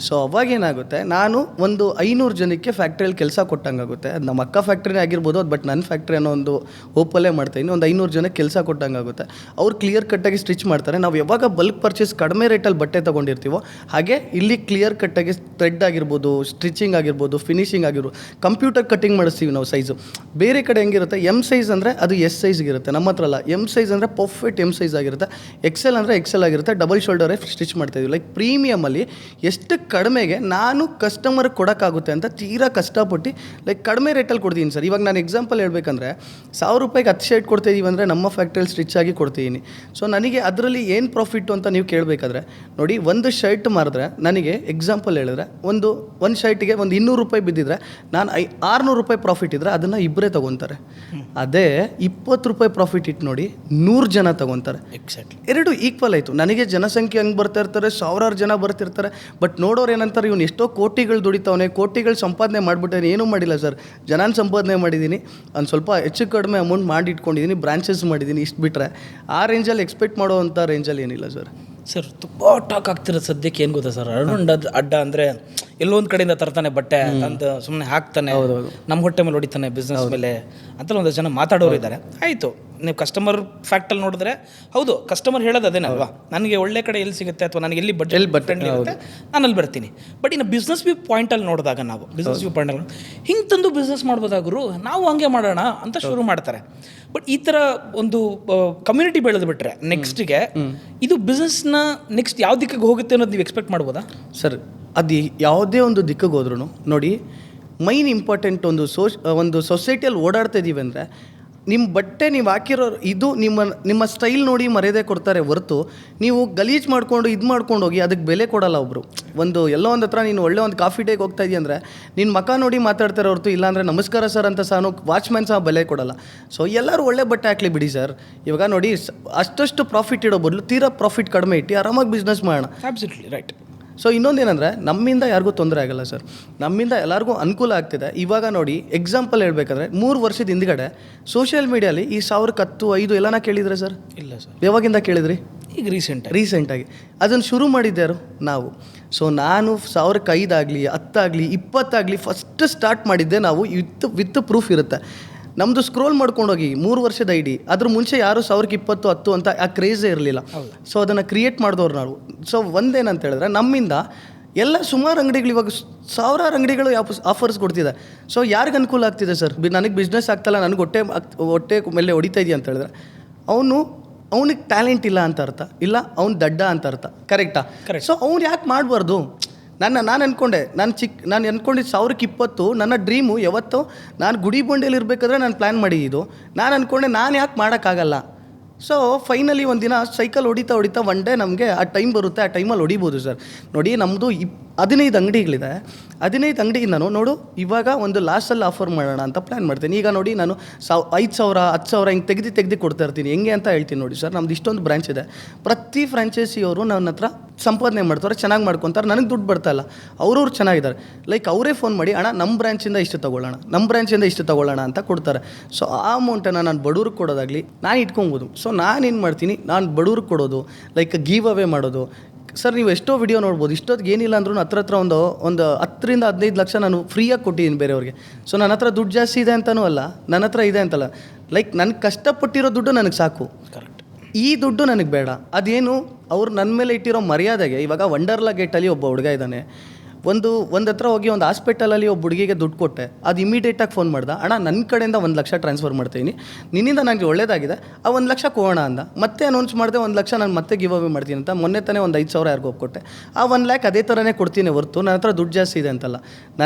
ಸೊ ಅವಾಗೇನಾಗುತ್ತೆ, ನಾನು ಒಂದು 500 ಜನಕ್ಕೆ ಫ್ಯಾಕ್ಟ್ರಿಯಲ್ಲಿ ಕೆಲಸ ಕೊಟ್ಟಂಗಾಗುತ್ತೆ. ಅದು ನಮ್ಮ ಅಕ್ಕ ಫ್ಯಾಕ್ಟ್ರಿನೇ ಆಗಿರ್ಬೋದು, ಅದು ಬಟ್ ನನ್ನ ಫ್ಯಾಕ್ಟ್ರಿ ಅನ್ನೋ ಒಂದು ಹೋಪಲ್ಲೇ ಮಾಡ್ತಾಯಿದ್ದೀನಿ. ಒಂದು 500 ಜನಕ್ಕೆ ಕೆಲಸ ಕೊಟ್ಟಂಗಾಗುತ್ತೆ. ಅವ್ರು ಕ್ಲಿಯರ್ ಕಟ್ಟಾಗಿ ಸ್ಟಿಚ್ ಮಾಡ್ತಾರೆ. ನಾವು ಯಾವಾಗ ಬಲ್ಕ್ ಪರ್ಚೇಸ್ ಕಡಿಮೆ ರೇಟಲ್ಲಿ ಬಟ್ಟೆ ತೊಗೊಂಡಿರ್ತೀವೋ, ಹಾಗೆ ಇಲ್ಲಿ ಕ್ಲಿಯರ್ ಕಟ್ಟಾಗಿ ಥ್ರೆಡ್ ಆಗಿರ್ಬೋದು, ಸ್ಟಿಚಿಂಗ್ ಆಗಿರ್ಬೋದು, ಫಿನಿಶಿಂಗ್ ಆಗಿರ್ಬೋದು, ಕಂಪ್ಯೂಟರ್ ಕಟ್ಟಿಂಗ್ ಮಾಡಿಸ್ತೀವಿ ನಾವು ಸೈಜು. ಬೇರೆ ಕಡೆ ಹೆಂಗಿರುತ್ತೆ, ಎಮ್ ಸೈಜ್ ಅಂದರೆ ಅದು S ಸೈಜ್ಗೆ ಇರುತ್ತೆ, ನಮ್ಮ ಹತ್ರ ಅಲ್ಲ. ಎಮ್ ಸೈಜ್ ಅಂದರೆ ಪರ್ಫೆಕ್ಟ್ ಎಮ್ ಸೈಜ್ ಆಗಿರುತ್ತೆ, XL ಅಂದರೆ XL ಆಗಿರುತ್ತೆ, ಡಬಲ್ ಶೋಲ್ಡರೇ ಸ್ಟಿಚ್ ಮಾಡ್ತಾಯಿದ್ವಿ. ಲೈಕ್ ಪ್ರೀಮಿಯಮಲ್ಲಿ ಎಷ್ಟು ಕಡಿಮೆಗೆ ನಾನು ಕಸ್ಟಮರ್ಗೆ ಕೊಡೋಕ್ಕಾಗುತ್ತೆ ಅಂತ ತೀರಾ ಕಷ್ಟಪಟ್ಟು ಲೈಕ್ ಕಡಿಮೆ ರೇಟಲ್ಲಿ ಕೊಡ್ತೀನಿ ಸರ್. ಇವಾಗ ನಾನು ಎಕ್ಸಾಂಪಲ್ ಹೇಳ್ಬೇಕಂದ್ರೆ, 1000 ರೂಪಾಯಿಗೆ 10 ಶರ್ಟ್ ಕೊಡ್ತಾಯಿದ್ದೀವಿ ಅಂದರೆ ನಮ್ಮ ಫ್ಯಾಕ್ಟ್ರಿಯಲ್ಲಿ ಸ್ಟಿಚ್ ಆಗಿ ಕೊಡ್ತೀನಿ. ಸೊ ನನಗೆ ಅದರಲ್ಲಿ ಏನು ಪ್ರಾಫಿಟ್ಟು ಅಂತ ನೀವು ಕೇಳಬೇಕಾದ್ರೆ ನೋಡಿ, ಒಂದು ಶರ್ಟ್ ಮಾರಿದ್ರೆ ನನಗೆ ಎಕ್ಸಾಂಪಲ್ ಹೇಳಿದ್ರೆ ಒಂದು ಶರ್ಟಿಗೆ ಒಂದು 200 ರೂಪಾಯಿ ಬಿದ್ದಿದ್ರೆ ನಾನು 600 ರೂಪಾಯಿ ಪ್ರಾಫಿಟ್ ಇದ್ದರೆ ಅದನ್ನು ಇಬ್ಬರೇ ತೊಗೊತಾರೆ. ಅದೇ 20 ರೂಪಾಯಿ ಪ್ರಾಫಿಟ್ ಇಟ್ಟು ನೋಡಿ 100 ಜನ ತೊಗೊತಾರೆ. ಎಕ್ಸಾಕ್ಟ್ಲಿ, ಎರಡು ಈಕ್ವಲ್ ಆಯಿತು. ನನಗೆ ಜನಸಂಖ್ಯೆ ಹಂಗೆ ಬರ್ತಾ ಇರ್ತಾರೆ, 1000 ಜನ ಬರ್ತಿರ್ತಾರೆ. ಬಟ್ ನೋಡೋರು ಏನಂತಾರೆ, ಇವನು ಎಷ್ಟೋ ಕೋಟಿಗಳು ದುಡಿತಾವನೆ, ಕೋಟಿಗಳು ಸಂಪಾದನೆ ಮಾಡಿಬಿಟ್ಟೆ. ಏನೂ ಮಾಡಿಲ್ಲ ಸರ್, ಜನನ ಸಂಪಾದನೆ ಮಾಡಿದ್ದೀನಿ, ಒಂದು ಸ್ವಲ್ಪ ಹೆಚ್ಚು ಕಡಿಮೆ ಅಮೌಂಟ್ ಮಾಡಿ ಇಟ್ಕೊಂಡಿದ್ದೀನಿ, ಬ್ರಾಂಚಸ್ ಮಾಡಿದ್ದೀನಿ. ಇಷ್ಟು ಬಿಟ್ಟರೆ ಆ ರೇಂಜಲ್ಲಿ ಎಕ್ಸ್ಪೆಕ್ಟ್ ಮಾಡೋವಂಥ ರೇಂಜಲ್ಲಿ ಏನಿಲ್ಲ ಸರ್. ಸರ್ ತುಂಬ ಟಾಕ್ ಆಗ್ತಿರೋ ಸದ್ಯಕ್ಕೆ ಏನು ಗೊತ್ತಾ ಸರ್, ಅಡ್ಡ ಅಂದರೆ ಎಲ್ಲೊಂದು ಕಡೆಯಿಂದ ತರ್ತಾನೆ ಬಟ್ಟೆ ಅಂತ ಸುಮ್ಮನೆ ಹಾಕ್ತಾನೆ, ನಮ್ಮ ಹೊಟ್ಟೆ ಮೇಲೆ ಹೊಡಿತಾನೆ ಬಿಸ್ನೆಸ್ ಮೇಲೆ ಅಂತ ಒಂದಷ್ಟು ಜನ ಮಾತಾಡೋರು ಇದ್ದಾರೆ. ಆಯಿತು, ನೀವು ಕಸ್ಟಮರ್ ಫ್ಯಾಕ್ಟಲ್ಲಿ ನೋಡಿದ್ರೆ ಹೌದು, ಕಸ್ಟಮರ್ ಹೇಳೋದು ಅದೇನಲ್ವಾ, ನನಗೆ ಒಳ್ಳೆ ಕಡೆ ಎಲ್ಲಿ ಸಿಗುತ್ತೆ ಅಥವಾ ನನಗೆ ಎಲ್ಲಿ ಬಟ್ಟೆ ಇರುತ್ತೆ ನಾನು ಅಲ್ಲಿ ಬರ್ತೀನಿ. ಬಟ್ ಇನ್ನು ಬಿಸ್ನೆಸ್ ವ್ಯೂ ಪಾಯಿಂಟಲ್ಲಿ ನೋಡಿದಾಗ ನಾವು ಬಿಸ್ನೆಸ್ ವ್ಯೂ ಪಾಯಿಂಟಲ್ಲಿ ಹಿಂಗೆ ತಂದು ಬಿಸ್ನೆಸ್ ಮಾಡ್ಬೋದಾದ್ರು ನಾವು ಹಂಗೆ ಮಾಡೋಣ ಅಂತ ಶುರು ಮಾಡ್ತಾರೆ. ಬಟ್ ಈ ಥರ ಒಂದು ಕಮ್ಯುನಿಟಿ ಬೆಳೆದು ಬಿಟ್ರೆ ನೆಕ್ಸ್ಟಿಗೆ ಇದು ಬಿಸ್ನೆಸ್ನ ನೆಕ್ಸ್ಟ್ ಯಾವ ದಿಕ್ಕಿಗೆ ಹೋಗುತ್ತೆ ಅನ್ನೋದು ನೀವು ಎಕ್ಸ್ಪೆಕ್ಟ್ ಮಾಡ್ಬೋದಾ ಸರ್? ಅದು ಯಾವುದೇ ಒಂದು ದಿಕ್ಕಿಗೆ ಹೋದ್ರೂ ನೋಡಿ, ಮೈನ್ ಇಂಪಾರ್ಟೆಂಟ್ ಒಂದು ಸೊಸೈಟಿಯಲ್ಲಿ ಓಡಾಡ್ತಾ ಇದ್ದೀವಿ ಅಂದರೆ ನಿಮ್ಮ ಬಟ್ಟೆ ನೀವು ಹಾಕಿರೋ ಇದು ನಿಮ್ಮ ಸ್ಟೈಲ್ ನೋಡಿ ಮರ್ಯಾದೆ ಕೊಡ್ತಾರೆ ಹೊರತು ನೀವು ಗಲೀಜು ಮಾಡ್ಕೊಂಡು ಮಾಡ್ಕೊಂಡು ಹೋಗಿ ಅದಕ್ಕೆ ಬೆಲೆ ಕೊಡಲ್ಲ. ಒಬ್ಬರು ಎಲ್ಲೋ ಒಂದು ಹತ್ರ ನೀನು ಒಳ್ಳೆ ಒಂದು ಕಾಫಿ ಡೇಗೆ ಹೋಗ್ತಾ ಇದೆಯಾ ಅಂದರೆ ನಿನ್ನ ಮಕ ನೋಡಿ ಮಾತಾಡ್ತಾರೆ ಹೊರತು, ಇಲ್ಲಾಂದರೆ ನಮಸ್ಕಾರ ಸರ್ ಅಂತ ಸಹ ವಾಚ್ಮ್ಯಾನ್ ಸಹ ಬೆಲೆ ಕೊಡಲ್ಲ. ಸೊ ಎಲ್ಲರೂ ಒಳ್ಳೆ ಬಟ್ಟೆ ಹಾಕ್ಲಿ ಬಿಡಿ ಸರ್. ಇವಾಗ ನೋಡಿ, ಅಷ್ಟು ಪ್ರಾಫಿಟ್ ಇಡೋ ಬದಲು ತೀರಾ ಪ್ರಾಫಿಟ್ ಕಡಿಮೆ ಇಟ್ಟು ಆರಾಮಾಗಿ ಬಿಸ್ನೆಸ್ ಮಾಡೋಣ. Absolutely right. ಸೊ ಇನ್ನೊಂದೇನೆಂದರೆ, ನಮ್ಮಿಂದ ಯಾರಿಗೂ ತೊಂದರೆ ಆಗಲ್ಲ ಸರ್, ನಮ್ಮಿಂದ ಎಲ್ಲರಿಗೂ ಅನುಕೂಲ ಆಗ್ತಿದೆ. ಇವಾಗ ನೋಡಿ, ಎಕ್ಸಾಂಪಲ್ ಹೇಳ್ಬೇಕಾದ್ರೆ 3 ವರ್ಷದ ಹಿಂದ್ಗಡೆ ಸೋಷಿಯಲ್ ಮೀಡಿಯಲ್ಲಿ ಈ 1000, 10, 5 ಎಲ್ಲನ ಕೇಳಿದ್ರೆ ಸರ್? ಇಲ್ಲ ಸರ್. ಯಾವಾಗಿಂದ ಕೇಳಿದ್ರಿ? ಈಗ ರೀಸೆಂಟಾಗಿ ಅದನ್ನು ಶುರು ಮಾಡಿದ್ದಾರು ನಾವು. ಸೊ ನಾನು 1000 ಆಗಲಿ 10 20 ಫಸ್ಟ್ ಸ್ಟಾರ್ಟ್ ಮಾಡಿದ್ದೆ ನಾವು ವಿತ್ ಪ್ರೂಫ್ ಇರುತ್ತೆ. ನಮ್ಮದು ಸ್ಕ್ರೋಲ್ ಮಾಡ್ಕೊಂಡೋಗಿ 3 ವರ್ಷದ ಐಡಿ, ಅದ್ರ ಮುಂಚೆ ಯಾರು 1020 10 ಅಂತ ಆ ಕ್ರೇಜೇ ಇರಲಿಲ್ಲ. ಸೊ ಅದನ್ನು ಕ್ರಿಯೇಟ್ ಮಾಡಿದವ್ರು ನಾವು. ಸೊ ಒಂದೇನಂತ ಹೇಳಿದ್ರೆ ನಮ್ಮಿಂದ ಎಲ್ಲ ಸುಮಾರು ಅಂಗಡಿಗಳು ಇವಾಗ ಸಾವಿರಾರು ಅಂಗಡಿಗಳು ಆಫರ್ಸ್ ಕೊಡ್ತಿದೆ. ಸೊ ಯಾರಿಗೆ ಅನುಕೂಲ ಆಗ್ತಿದೆ ಸರ್? ನನಗೆ ಬಿಸ್ನೆಸ್ ಆಗ್ತಲ್ಲ, ನನಗೆ ಹೊಟ್ಟೆ ಮೇಲೆ ಹೊಡಿತಾ ಇದೆಯಾ ಅಂತ ಹೇಳಿದ್ರೆ ಅವನಿಗೆ ಟ್ಯಾಲೆಂಟ್ ಇಲ್ಲ ಅಂತ ಅರ್ಥ, ಇಲ್ಲ ಅವ್ನು ದಡ್ಡ ಅಂತ ಅರ್ಥ. ಕರೆಕ್ಟಾ? ಸೊ ಅವ್ನು ಯಾಕೆ ಮಾಡಬಾರ್ದು? ನಾನು ಅಂದ್ಕೊಂಡೆ, ನಾನು ಅಂದ್ಕೊಂಡಿದ್ದು 1020 ನನ್ನ ಡ್ರೀಮು. ಯಾವತ್ತೋ ನಾನು ಗುಡಿ ಬಂಡೆಯಲ್ಲಿ ಇರಬೇಕಾದ್ರೆ ನಾನು ಪ್ಲ್ಯಾನ್ ಮಾಡಿದ್ದು. ನಾನು ಅಂದ್ಕೊಂಡೆ ನಾನು ಯಾಕೆ ಮಾಡೋಕ್ಕಾಗಲ್ಲ. ಸೊ ಫೈನಲಿ ಒಂದಿನ ಸೈಕಲ್ ಹೊಡಿತಾ ಒನ್ ಡೇ ನಮಗೆ ಆ ಟೈಮ್ ಬರುತ್ತೆ, ಆ ಟೈಮಲ್ಲಿ ಹೊಡಿಬೋದು ಸರ್. ನೋಡಿ ನಮ್ಮದು 15 ಅಂಗಡಿಗಳಿದೆ. 15 ಅಂಗಡಿಯಿಂದ ನೋಡು ಇವಾಗ ಒಂದು ಲಾಸ್ಟಲ್ಲಿ ಆಫರ್ ಮಾಡೋಣ ಅಂತ ಪ್ಲ್ಯಾನ್ ಮಾಡ್ತೀನಿ. ಈಗ ನೋಡಿ ನಾನು 5,000 10,000 ಹಿಂಗೆ ತೆಗೆದು ಕೊಡ್ತಾ ಇರ್ತೀನಿ. ಹೆಂಗೆ ಅಂತ ಹೇಳ್ತೀನಿ ನೋಡಿ ಸರ್. ನಮ್ದು ಇಷ್ಟೊಂದು ಬ್ರಾಂಚ್ ಇದೆ. ಪ್ರತಿ ಫ್ರಾಂಚೈಸಿಯವರು ನನ್ನ ಹತ್ರ ಸಂಪಾದನೆ ಮಾಡ್ತಾರೆ, ಚೆನ್ನಾಗಿ ಮಾಡ್ಕೊತಾರೆ. ನನಗೆ ದುಡ್ಡು ಬರ್ತಾಯಿಲ್ಲ, ಅವ್ರವ್ರು ಚೆನ್ನಾಗಿದ್ದಾರೆ. ಲೈಕ್ ಅವರೇ ಫೋನ್ ಮಾಡಿ ಅಣ್ಣ ನಮ್ಮ ಬ್ರಾಂಚಿಂದ ಇಷ್ಟು ತೊಗೊಳ್ಳೋಣ ಅಂತ ಕೊಡ್ತಾರೆ. ಸೊ ಆ ಅಮೌಂಟನ್ನು ನಾನು ಬಡವ್ರಿಗೆ ಕೊಡೋದಾಗಲಿ ನಾನು ಇಟ್ಕೊಬೋದು. ಸೊ ನಾನೇನು ಮಾಡ್ತೀನಿ, ನಾನು ಬಡವ್ರಿಗೆ ಕೊಡೋದು, ಲೈಕ್ ಗಿವ್ ಅವೇ ಮಾಡೋದು. ಸರ್ ನೀವು ಎಷ್ಟೋ ವಿಡಿಯೋ ನೋಡ್ಬೋದು, ಇಷ್ಟೊತ್ತಿಗೆ ಏನಿಲ್ಲ ಅಂದ್ರೂ ಹತ್ರ ಒಂದು 10 ರಿಂದ 15 ಲಕ್ಷ ನಾನು ಫ್ರೀಯಾಗಿ ಕೊಟ್ಟಿದ್ದೀನಿ ಬೇರೆಯವ್ರಿಗೆ. ಸೊ ನನ್ನ ಹತ್ರ ದುಡ್ಡು ಜಾಸ್ತಿ ಇದೆ ಅಂತಲೂ ಅಲ್ಲ, ನನ್ನ ಹತ್ರ ಇದೆ ಅಂತಲ್ಲ. ಲೈಕ್ ನನಗೆ ಕಷ್ಟಪಟ್ಟಿರೋ ದುಡ್ಡು ನನಗೆ ಸಾಕು. ಕರೆಕ್ಟ್. ಈ ದುಡ್ಡು ನನಗೆ ಬೇಡ. ಅದೇನು ಅವ್ರು ನನ್ನ ಮೇಲೆ ಇಟ್ಟಿರೋ ಮರ್ಯಾದೆಗೆ. ಇವಾಗ ವಂಡರ್ಲಾ ಗೇಟಲ್ಲಿ ಒಬ್ಬ ಹುಡುಗ ಇದ್ದಾನೆ. ಒಂದು ಹತ್ರ ಹೋಗಿ ಒಂದು ಹಾಸ್ಪಿಟಲಲ್ಲಿ ಒಬ್ಬ ಹುಡುಗಿಗೆ ದುಡ್ಡು ಕೊಟ್ಟೆ. ಅದು ಇಮಿಡಿಯೇಟಾಗಿ ಫೋನ್ ಮಾಡ್ದೆ, ಅಣ್ಣ ನನ್ನ ಕಡೆಯಿಂದ 1 ಲಕ್ಷ ಟ್ರಾನ್ಸ್ಫರ್ ಮಾಡ್ತೀನಿ, ನಿನ್ನಿಂದ ನನಗೆ ಒಳ್ಳೇದಾಗಿದೆ, ಆ 1 ಲಕ್ಷ ಕೊಡೋಣ ಅಂದ. ಮತ್ತೆ ಅನೌನ್ಸ್ ಮಾಡಿದೆ 1 ಲಕ್ಷ ನಾನು ಮತ್ತೆ ಗಿವ್ ಅವೇ ಮಾಡ್ತೀನಿ ಅಂತ. ಮೊನ್ನೆ ತಾನೇ ಒಂದು 5,000 ಯಾರಿಗೂ ಒಪ್ಕೊಟ್ಟೆ. ಆ 1 ಲ್ಯಾಕ್ ಅದೇ ಥರನೇ ಕೊಡ್ತೀನಿ ಹೊರ್ತು ನನ್ನ ಹತ್ರ ದುಡ್ಡು ಜಾಸ್ತಿ ಇದೆ ಅಂತಲ್ಲ.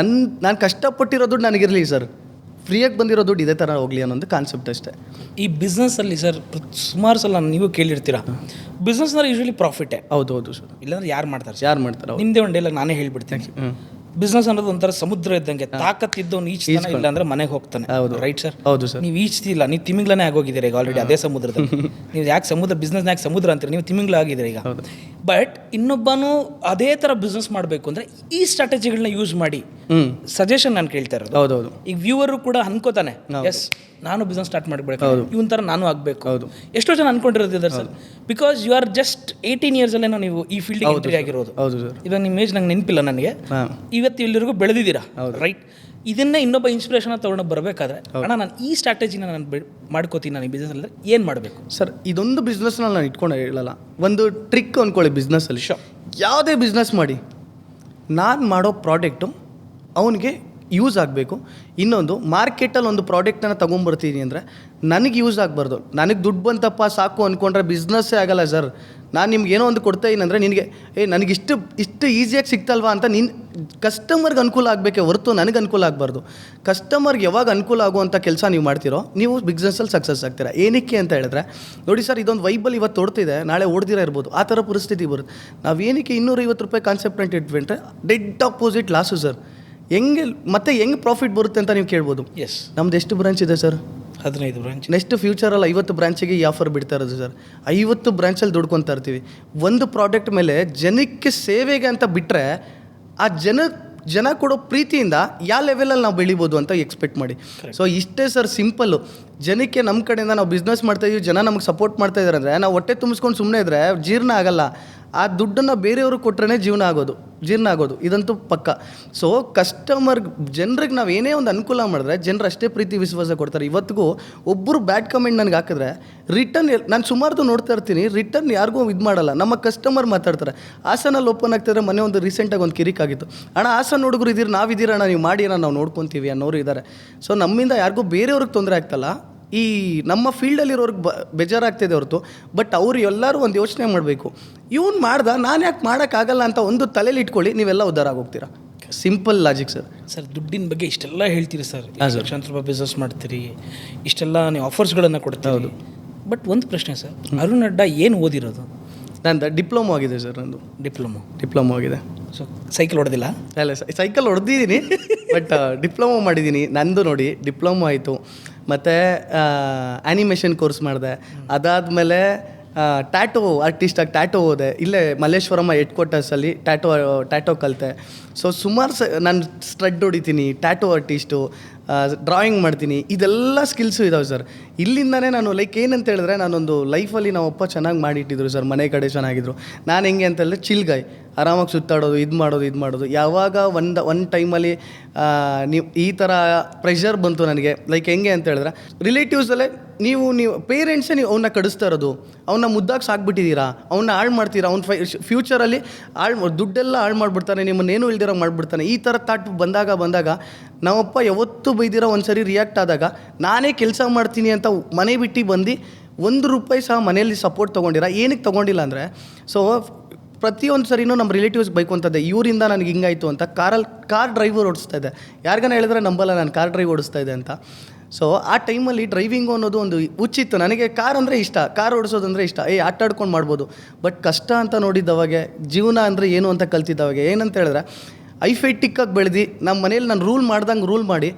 ನಾನು ಕಷ್ಟಪಟ್ಟಿರೋ ದುಡ್ಡು ನನಗಿರಲಿ ಸರ್, ಫ್ರೀಯಾಗಿ ಬಂದಿರೋ ದುಡ್ಡು ಇದೇ ಥರ ಹೋಗಲಿ ಅನ್ನೋದು ಕಾನ್ಸೆಪ್ಟ್ ಅಷ್ಟೇ. ಈ ಬಿಸ್ನೆಸ್ಸಲ್ಲಿ ಸರ್ ಸುಮಾರು ಸಲ ನೀವು ಕೇಳಿರ್ತೀರಾ, ಬಿಸ್ನೆಸ್ನಲ್ಲಿ ಯೂಶ್ವಲಿ ಪ್ರಾಫಿಟೇ. ಹೌದು ಸರ್. ಇಲ್ಲಾಂದ್ರೆ ಯಾರು ಮಾಡ್ತಾರೆ? ನಿಮ್ಮದೇ ಒಂದು ಡೈಲಾಗ್ ನಾನೇ ಹೇಳ್ಬಿಡ್ತೀನಿ. ಬಿಸ್ನೆಸ್ ಅನ್ನೋದು ಒಂಥರ ಸಮುದ್ರ ಇದ್ದಂಗೆ, ತಾಕತ್ತಿದ್ದವನು ಈಜ್ತಾನೆ, ಇಲ್ಲ ಅಂದ್ರೆ ಮನೆಗೆ ಹೋಗ್ತಾನೆ. Right sir? ಹೌದು ಸರ್. ನೀವು ಈಜ್ತಿಲ್ಲ, ನೀವು ತಿಮಿಂಗ್ಲನೇ ಆಗೋಗಿದ್ದೀರಿ ಈಗ ಆಲ್ರೆಡಿ ಅದೇ ಸಮುದ್ರದಲ್ಲಿ. ನೀವು ಯಾಕೆ ಬಿಸ್ನೆಸ್ನಾಗ ಸಮುದ್ರ ಅಂತೀರಿ, ನೀವು ತಿಮಿಂಗ್ಲ ಆಗಿದ್ದೀರಿ ಈಗ. ಬಟ್ ಇನ್ನೊಬ್ಬನು ಅದೇ ಥರ ಬಿಸ್ನೆಸ್ ಮಾಡಬೇಕು ಅಂದರೆ ಈ ಸ್ಟ್ರಾಟಜಿಗಳನ್ನ ಯೂಸ್ ಮಾಡಿ ಸಜೆಷನ್ ನಾನು ಕೇಳ್ತಾ ಇರೋದು. ಹೌದೌದು. ಈಗ ವ್ಯೂವರು ಕೂಡ ಅನ್ಕೋತಾನೆ, ಎಸ್ ನಾನು ಬಿಸ್ನೆಸ್ ಸ್ಟಾರ್ಟ್ ಮಾಡಬೇಕು, ಇವನ್ ಥರ ನಾನು ಆಗಬೇಕು. ಎಷ್ಟೋ ಜನ ಅನ್ಕೊಂಡಿರೋದಿದ್ದಾರೆ sir. Because you are just 18 years ಅಲ್ಲೇನೋ ನೀವು ಈ ಫೀಲ್ಡಿಗೆ ಎಂಟ್ರಿ ಆಗಿರೋದು. ಇವಾಗ ನಿಮ್ಮ ಏಜ್ ನಂಗೆ ನೆನಪಿಲ್ಲ ನನಗೆ. ಇವತ್ತು ಇಲ್ಲಿವರೆಗೂ ಬೆಳೆದಿದ್ದೀರಾ, ರೈಟ್? ಇದನ್ನೇ ಇನ್ನೊಬ್ಬ ಇನ್ಸ್ಪಿರೇಷನ್ ತೊಗೊಂಡು ಬರಬೇಕಾದ್ರೆ, ಅಣ್ಣ ನಾನು ಈ ಸ್ಟ್ರಾಟಜಿನ ನಾನು ಮಾಡ್ಕೋತೀನಿ ನಾನು ಈ ಬಿಸ್ನೆಸ್ಸಲ್ಲಿ ಏನು ಮಾಡಬೇಕು ಸರ್? ಇದೊಂದು ಬಿಸ್ನೆಸ್ನಲ್ಲಿ ನಾನು ಇಟ್ಕೊಂಡು ಹೇಳಲ್ಲ, ಒಂದು ಟ್ರಿಕ್ ಅಂದ್ಕೊಳ್ಳಿ ಬಿಸ್ನೆಸ್ಸಲ್ಲಿ. ಯಾವುದೇ ಬಿಸ್ನೆಸ್ ಮಾಡಿ ನಾನು ಮಾಡೋ ಪ್ರಾಡಕ್ಟು ಅವನಿಗೆ ಯೂಸ್ ಆಗಬೇಕು. ಇನ್ನೊಂದು ಮಾರ್ಕೆಟಲ್ಲಿ ಒಂದು ಪ್ರಾಡಕ್ಟನ್ನು ತೊಗೊಂಬರ್ತೀನಿ ಅಂದರೆ ನನಗೆ ಯೂಸ್ ಆಗಬಾರ್ದು. ನನಗೆ ದುಡ್ಡು ಬಂತಪ್ಪ ಸಾಕು ಅಂದ್ಕೊಂಡ್ರೆ ಬಿಸ್ನೆಸ್ಸೇ ಆಗಲ್ಲ ಸರ್. ನಾನು ನಿಮ್ಗೆ ಏನೋ ಒಂದು ಕೊಡ್ತಾ ಇದ್ದೀನಂದರೆ ನಿನಗೆ ನನಗೆ ಇಷ್ಟು ಈಸಿಯಾಗಿ ಸಿಗ್ತಲ್ವಾ ಅಂತ ಕಸ್ಟಮರ್ಗೆ ಅನುಕೂಲ ಆಗಬೇಕೇ ಹೊರತು ನನಗೆ ಅನುಕೂಲ ಆಗಬಾರ್ದು. ಕಸ್ಟಮರ್ಗೆ ಯಾವಾಗ ಅನುಕೂಲ ಆಗುವಂಥ ಕೆಲಸ ನೀವು ಮಾಡ್ತೀರೋ ನೀವು ಬಿಸ್ನೆಸ್ಸಲ್ಲಿ ಸಕ್ಸಸ್ ಆಗ್ತೀರಾ. ಏನಕ್ಕೆ ಅಂತ ಹೇಳಿದ್ರೆ ನೋಡಿ ಸರ್, ಇದೊಂದು ವೈಬಲ್ ಇವತ್ತು ಓಡ್ತಿದೆ, ನಾಳೆ ಓಡ್ದಿರ ಇರ್ಬೋದು, ಆ ಥರ ಪರಿಸ್ಥಿತಿ ಬರುತ್ತೆ. ನಾವು ಏನಕ್ಕೆ 250 ರೂಪಾಯಿ ಕಾನ್ಸೆಪ್ಟ್ ಅಂತ ಇಟ್ಬಿಟ್ರೆ ಡೆಡ್ ಆಪೋಸಿಟ್ ಲಾಸು ಸರ್. ಹೆಂಗೆ ಪ್ರಾಫಿಟ್ ಬರುತ್ತೆ ಅಂತ ನೀವು ಕೇಳ್ಬೋದು. ಎಸ್, ನಮ್ದು ಎಷ್ಟು ಬ್ರಾಂಚ್ ಇದೆ ಸರ್? 15 ಬ್ರಾಂಚ್. ನೆಕ್ಸ್ಟ್ ಫ್ಯೂಚರಲ್ಲಿ 50 ಬ್ರಾಂಚಿಗೆ ಈ ಆಫರ್ ಬಿಡ್ತಾ ಇರೋದು ಸರ್. 50 ಬ್ರಾಂಚಲ್ಲಿ ದುಡ್ಕೊತಾ ಇರ್ತೀವಿ. ಒಂದು ಪ್ರಾಡಕ್ಟ್ ಮೇಲೆ ಜನಕ್ಕೆ ಸೇವೆಗೆ ಅಂತ ಬಿಟ್ಟರೆ ಆ ಜನ ಕೊಡೋ ಪ್ರೀತಿಯಿಂದ ಯಾವ ಲೆವೆಲಲ್ಲಿ ನಾವು ಬೆಳಿಬೋದು ಅಂತ ಎಕ್ಸ್ಪೆಕ್ಟ್ ಮಾಡಿ. ಸೊ ಇಷ್ಟೇ ಸರ್, ಸಿಂಪಲ್ಲು. ಜನಕ್ಕೆ ನಮ್ಮ ಕಡೆಯಿಂದ ನಾವು ಬಿಸ್ನೆಸ್ ಮಾಡ್ತಾಯಿದ್ದೀವಿ, ಜನ ನಮಗೆ ಸಪೋರ್ಟ್ ಮಾಡ್ತಾ ಇದ್ದಾರೆ ಅಂದರೆ ನಾವು ಹೊಟ್ಟೆ ತುಂಬಿಸ್ಕೊಂಡು ಸುಮ್ಮನೆ ಇದ್ದರೆ ಜೀರ್ಣ ಆಗಲ್ಲ. ಆ ದುಡ್ಡನ್ನು ಬೇರೆಯವ್ರಿಗೆ ಕೊಟ್ಟರೆ ಜೀರ್ಣ ಆಗೋದು ಇದಂತೂ ಪಕ್ಕ. ಸೊ ಜನರಿಗೆ ನಾವು ಏನೇ ಒಂದು ಅನುಕೂಲ ಮಾಡಿದ್ರೆ ಜನರು ಅಷ್ಟೇ ಪ್ರೀತಿ ವಿಶ್ವಾಸ ಕೊಡ್ತಾರೆ. ಇವತ್ತಿಗೂ ಒಬ್ಬರು ಬ್ಯಾಡ್ ಕಮೆಂಟ್ ನನಗೆ ಹಾಕಿದ್ರೆ ರಿಟರ್ನ್ ನಾನು ಸುಮಾರ್ದು ನೋಡ್ತಾ ಇರ್ತೀನಿ, ರಿಟರ್ನ್ ಯಾರಿಗೂ ಇದು ಮಾಡಲ್ಲ. ನಮ್ಮ ಕಸ್ಟಮರ್ ಮಾತಾಡ್ತಾರೆ. ಹಾಸನಲ್ಲಿ ಓಪನ್ ಆಗ್ತಿದ್ರೆ ಮೊನ್ನೆ ಒಂದು ರೀಸೆಂಟಾಗಿ ಒಂದು ಕಿರಿಕಾಗಿತ್ತು, ಅಣ್ಣ ಹಾಸನ ಹುಡುಗರು ಇದ್ದೀರಿ, ನಾವಿದ್ದೀರಣ್ಣ, ನೀವು ಮಾಡಿ ಅಣ್ಣ, ನಾವು ನೋಡ್ಕೊತೀವಿ ಅನ್ನೋರು ಇದ್ದಾರೆ. ಸೊ ನಮ್ಮಿಂದ ಯಾರಿಗೂ ಬೇರೆಯವ್ರಿಗೆ ತೊಂದರೆ ಆಗ್ತಲ್ಲ, ಈ ನಮ್ಮ ಫೀಲ್ಡಲ್ಲಿರೋರ್ಗೆ ಬೇಜಾರಾಗ್ತಿದೆ ಹೊರತು. ಬಟ್ ಅವರು ಎಲ್ಲರೂ ಒಂದು ಯೋಚನೆ ಮಾಡಬೇಕು, ಇವ್ನು ಮಾಡ್ದ ನಾನು ಯಾಕೆ ಮಾಡೋಕ್ಕಾಗಲ್ಲ ಅಂತ ಒಂದು ತಲೆಯಲ್ಲಿ ಇಟ್ಕೊಳ್ಳಿ, ನೀವೆಲ್ಲ ಉದ್ಧಾರ ಆಗೋಗ್ತೀರಾ. Simple logic sir. ದುಡ್ಡಿನ ಬಗ್ಗೆ ಇಷ್ಟೆಲ್ಲ ಹೇಳ್ತೀರಿ ಸರ್, ಲಕ್ಷಾಂತರ ರೂಪಾಯಿ ಬಿಸ್ನೆಸ್ ಮಾಡ್ತೀರಿ, ಇಷ್ಟೆಲ್ಲ ನೀವು ಆಫರ್ಸ್ಗಳನ್ನು ಕೊಡ್ತೀರಿ. ಹೌದು. ಬಟ್ ಒಂದು ಪ್ರಶ್ನೆ ಸರ್, ಅರುಣ್ ಅಡ್ಡ ಏನು ಓದಿರೋದು? ನಂದು ಡಿಪ್ಲೊಮೊ ಆಗಿದೆ ಸರ್. ನಂದು ಡಿಪ್ಲೊಮೊ ಆಗಿದೆ. ಸೊ ಸೈಕಲ್ ಹೊಡೆದಿಲ್ಲ? ಅಲ್ಲ, ಸೈಕಲ್ ಹೊಡೆದಿದ್ದೀನಿ, ಬಟ್ ಡಿಪ್ಲೊಮೊ ಮಾಡಿದ್ದೀನಿ. ನಂದು ನೋಡಿ ಡಿಪ್ಲೊಮೊ ಆಯಿತು, ಮತ್ತು ಆ್ಯನಿಮೇಷನ್ ಕೋರ್ಸ್ ಮಾಡಿದೆ. ಅದಾದಮೇಲೆ ಟ್ಯಾಟೋ ಆರ್ಟಿಸ್ಟಾಗಿ ಟ್ಯಾಟೋ ಹೋದೆ. ಇಲ್ಲೇ ಮಲ್ಲೇಶ್ವರಮ್ಮ ಹೆಡ್ಕ್ವಾರ್ಟರ್ಸಲ್ಲಿ ಟ್ಯಾಟೋ ಕಲಿತೆ. ಸೊ ಸುಮಾರು ನಾನು ಸ್ಟ್ರಡ್ ಹೊಡಿತೀನಿ, ಟ್ಯಾಟೋ ಆರ್ಟಿಸ್ಟು, ಡ್ರಾಯಿಂಗ್ ಮಾಡ್ತೀನಿ, ಇದೆಲ್ಲ ಸ್ಕಿಲ್ಸು ಇದಾವೆ ಸರ್. ಇಲ್ಲಿಂದನೇ ನಾನು ಲೈಕ್ ಏನಂತ ಹೇಳಿದ್ರೆ, ನಾನೊಂದು ಲೈಫಲ್ಲಿ ನಮ್ಮಪ್ಪ ಚೆನ್ನಾಗಿ ಮಾಡಿಟ್ಟಿದ್ರು ಸರ್, ಮನೆ ಕಡೆ ಚೆನ್ನಾಗಿದ್ರು. ನಾನು ಹೆಂಗೆ ಅಂತ ಹೇಳಿದ್ರೆ ಚಿಲ್ಗಾಯ್, ಆರಾಮಾಗಿ ಸುತ್ತಾಡೋದು, ಇದು ಮಾಡೋದು. ಯಾವಾಗ ಒಂದು ಟೈಮಲ್ಲಿ ನೀವು ಈ ಥರ ಪ್ರೆಷರ್ ಬಂತು ನನಗೆ, ಲೈಕ್ ಹೆಂಗೆ ಅಂತ ಹೇಳಿದ್ರೆ ರಿಲೇಟಿವ್ಸಲ್ಲೇ ನೀವು ಪೇರೆಂಟ್ಸೇ ನೀವು ಅವನ್ನ ಕಡಿಸ್ತಾ ಇರೋದು, ಅವನ್ನ ಮುದ್ದಾಗಿ ಸಾಕ್ಬಿಟ್ಟಿದ್ದೀರಾ, ಅವನ್ನ ಹಾಳು ಮಾಡ್ತೀರಾ, ಅವ್ನ ಫ್ಯೂಚರಲ್ಲಿ ದುಡ್ಡೆಲ್ಲ ಹಾಳು ಮಾಡಿಬಿಡ್ತಾನೆ, ನಿಮ್ಮನ್ನೇನು ಇಲ್ದಿರೋ ಮಾಡಿಬಿಡ್ತಾನೆ. ಈ ಥರ ಥಾಟ್ ಬಂದಾಗ ನಮ್ಮಪ್ಪ ಯಾವತ್ತೂ ಬೈದಿರೋ ಒಂದು ಸರಿ ರಿಯಾಕ್ಟ್ ಆದಾಗ ನಾನೇ ಕೆಲಸ ಮಾಡ್ತೀನಿ ಅಂತ ಮನೆ ಬಿಟ್ಟು ಬಂದು ₹1 ಸಹ ಮನೆಯಲ್ಲಿ ಸಪೋರ್ಟ್ ತೊಗೊಂಡಿರ. ಏನಕ್ಕೆ ತೊಗೊಂಡಿಲ್ಲ ಅಂದರೆ, ಸೊ ಪ್ರತಿಯೊಂದು ಸರಿನೂ ನಮ್ಮ ರಿಲೇಟಿವ್ಸ್ ಬೈಕೊಂತದ್ದೆ, ಇವರಿಂದ ನನಗೆ ಹಿಂಗಾಯಿತು ಅಂತ. ಕಾರ್ ಡ್ರೈವರ್ ಓಡಿಸ್ತಾ ಇದ್ದೆ, ಯಾರಿಗಾನ ಹೇಳಿದ್ರೆ ನಂಬಲ್ಲ ನಾನು ಕಾರ್ ಡ್ರೈವ್ ಓಡಿಸ್ತಾ ಇದ್ದೆ ಅಂತ. ಸೊ ಆ ಟೈಮಲ್ಲಿ ಡ್ರೈವಿಂಗು ಅನ್ನೋದು ಒಂದು ಹುಚ್ಚಿತ್ತು ನನಗೆ. ಕಾರ್ ಅಂದರೆ ಇಷ್ಟ, ಕಾರ್ ಓಡಿಸೋದಂದರೆ ಇಷ್ಟ, ಆಟ ಆಡ್ಕೊಂಡು ಮಾಡ್ಬೋದು. ಬಟ್ ಕಷ್ಟ ಅಂತ ನೋಡಿದ್ದವಾಗೆ, ಜೀವನ ಅಂದರೆ ಏನು ಅಂತ ಕಲ್ತಿದ್ದವಾಗೆ, ಏನಂತ ಹೇಳಿದ್ರೆ ಐಫೈಟಿಕ್ಕಾಗಿ ಬೆಳೆದು ನಮ್ಮ ಮನೇಲಿ ನಾನು ರೂಲ್ ಮಾಡಿ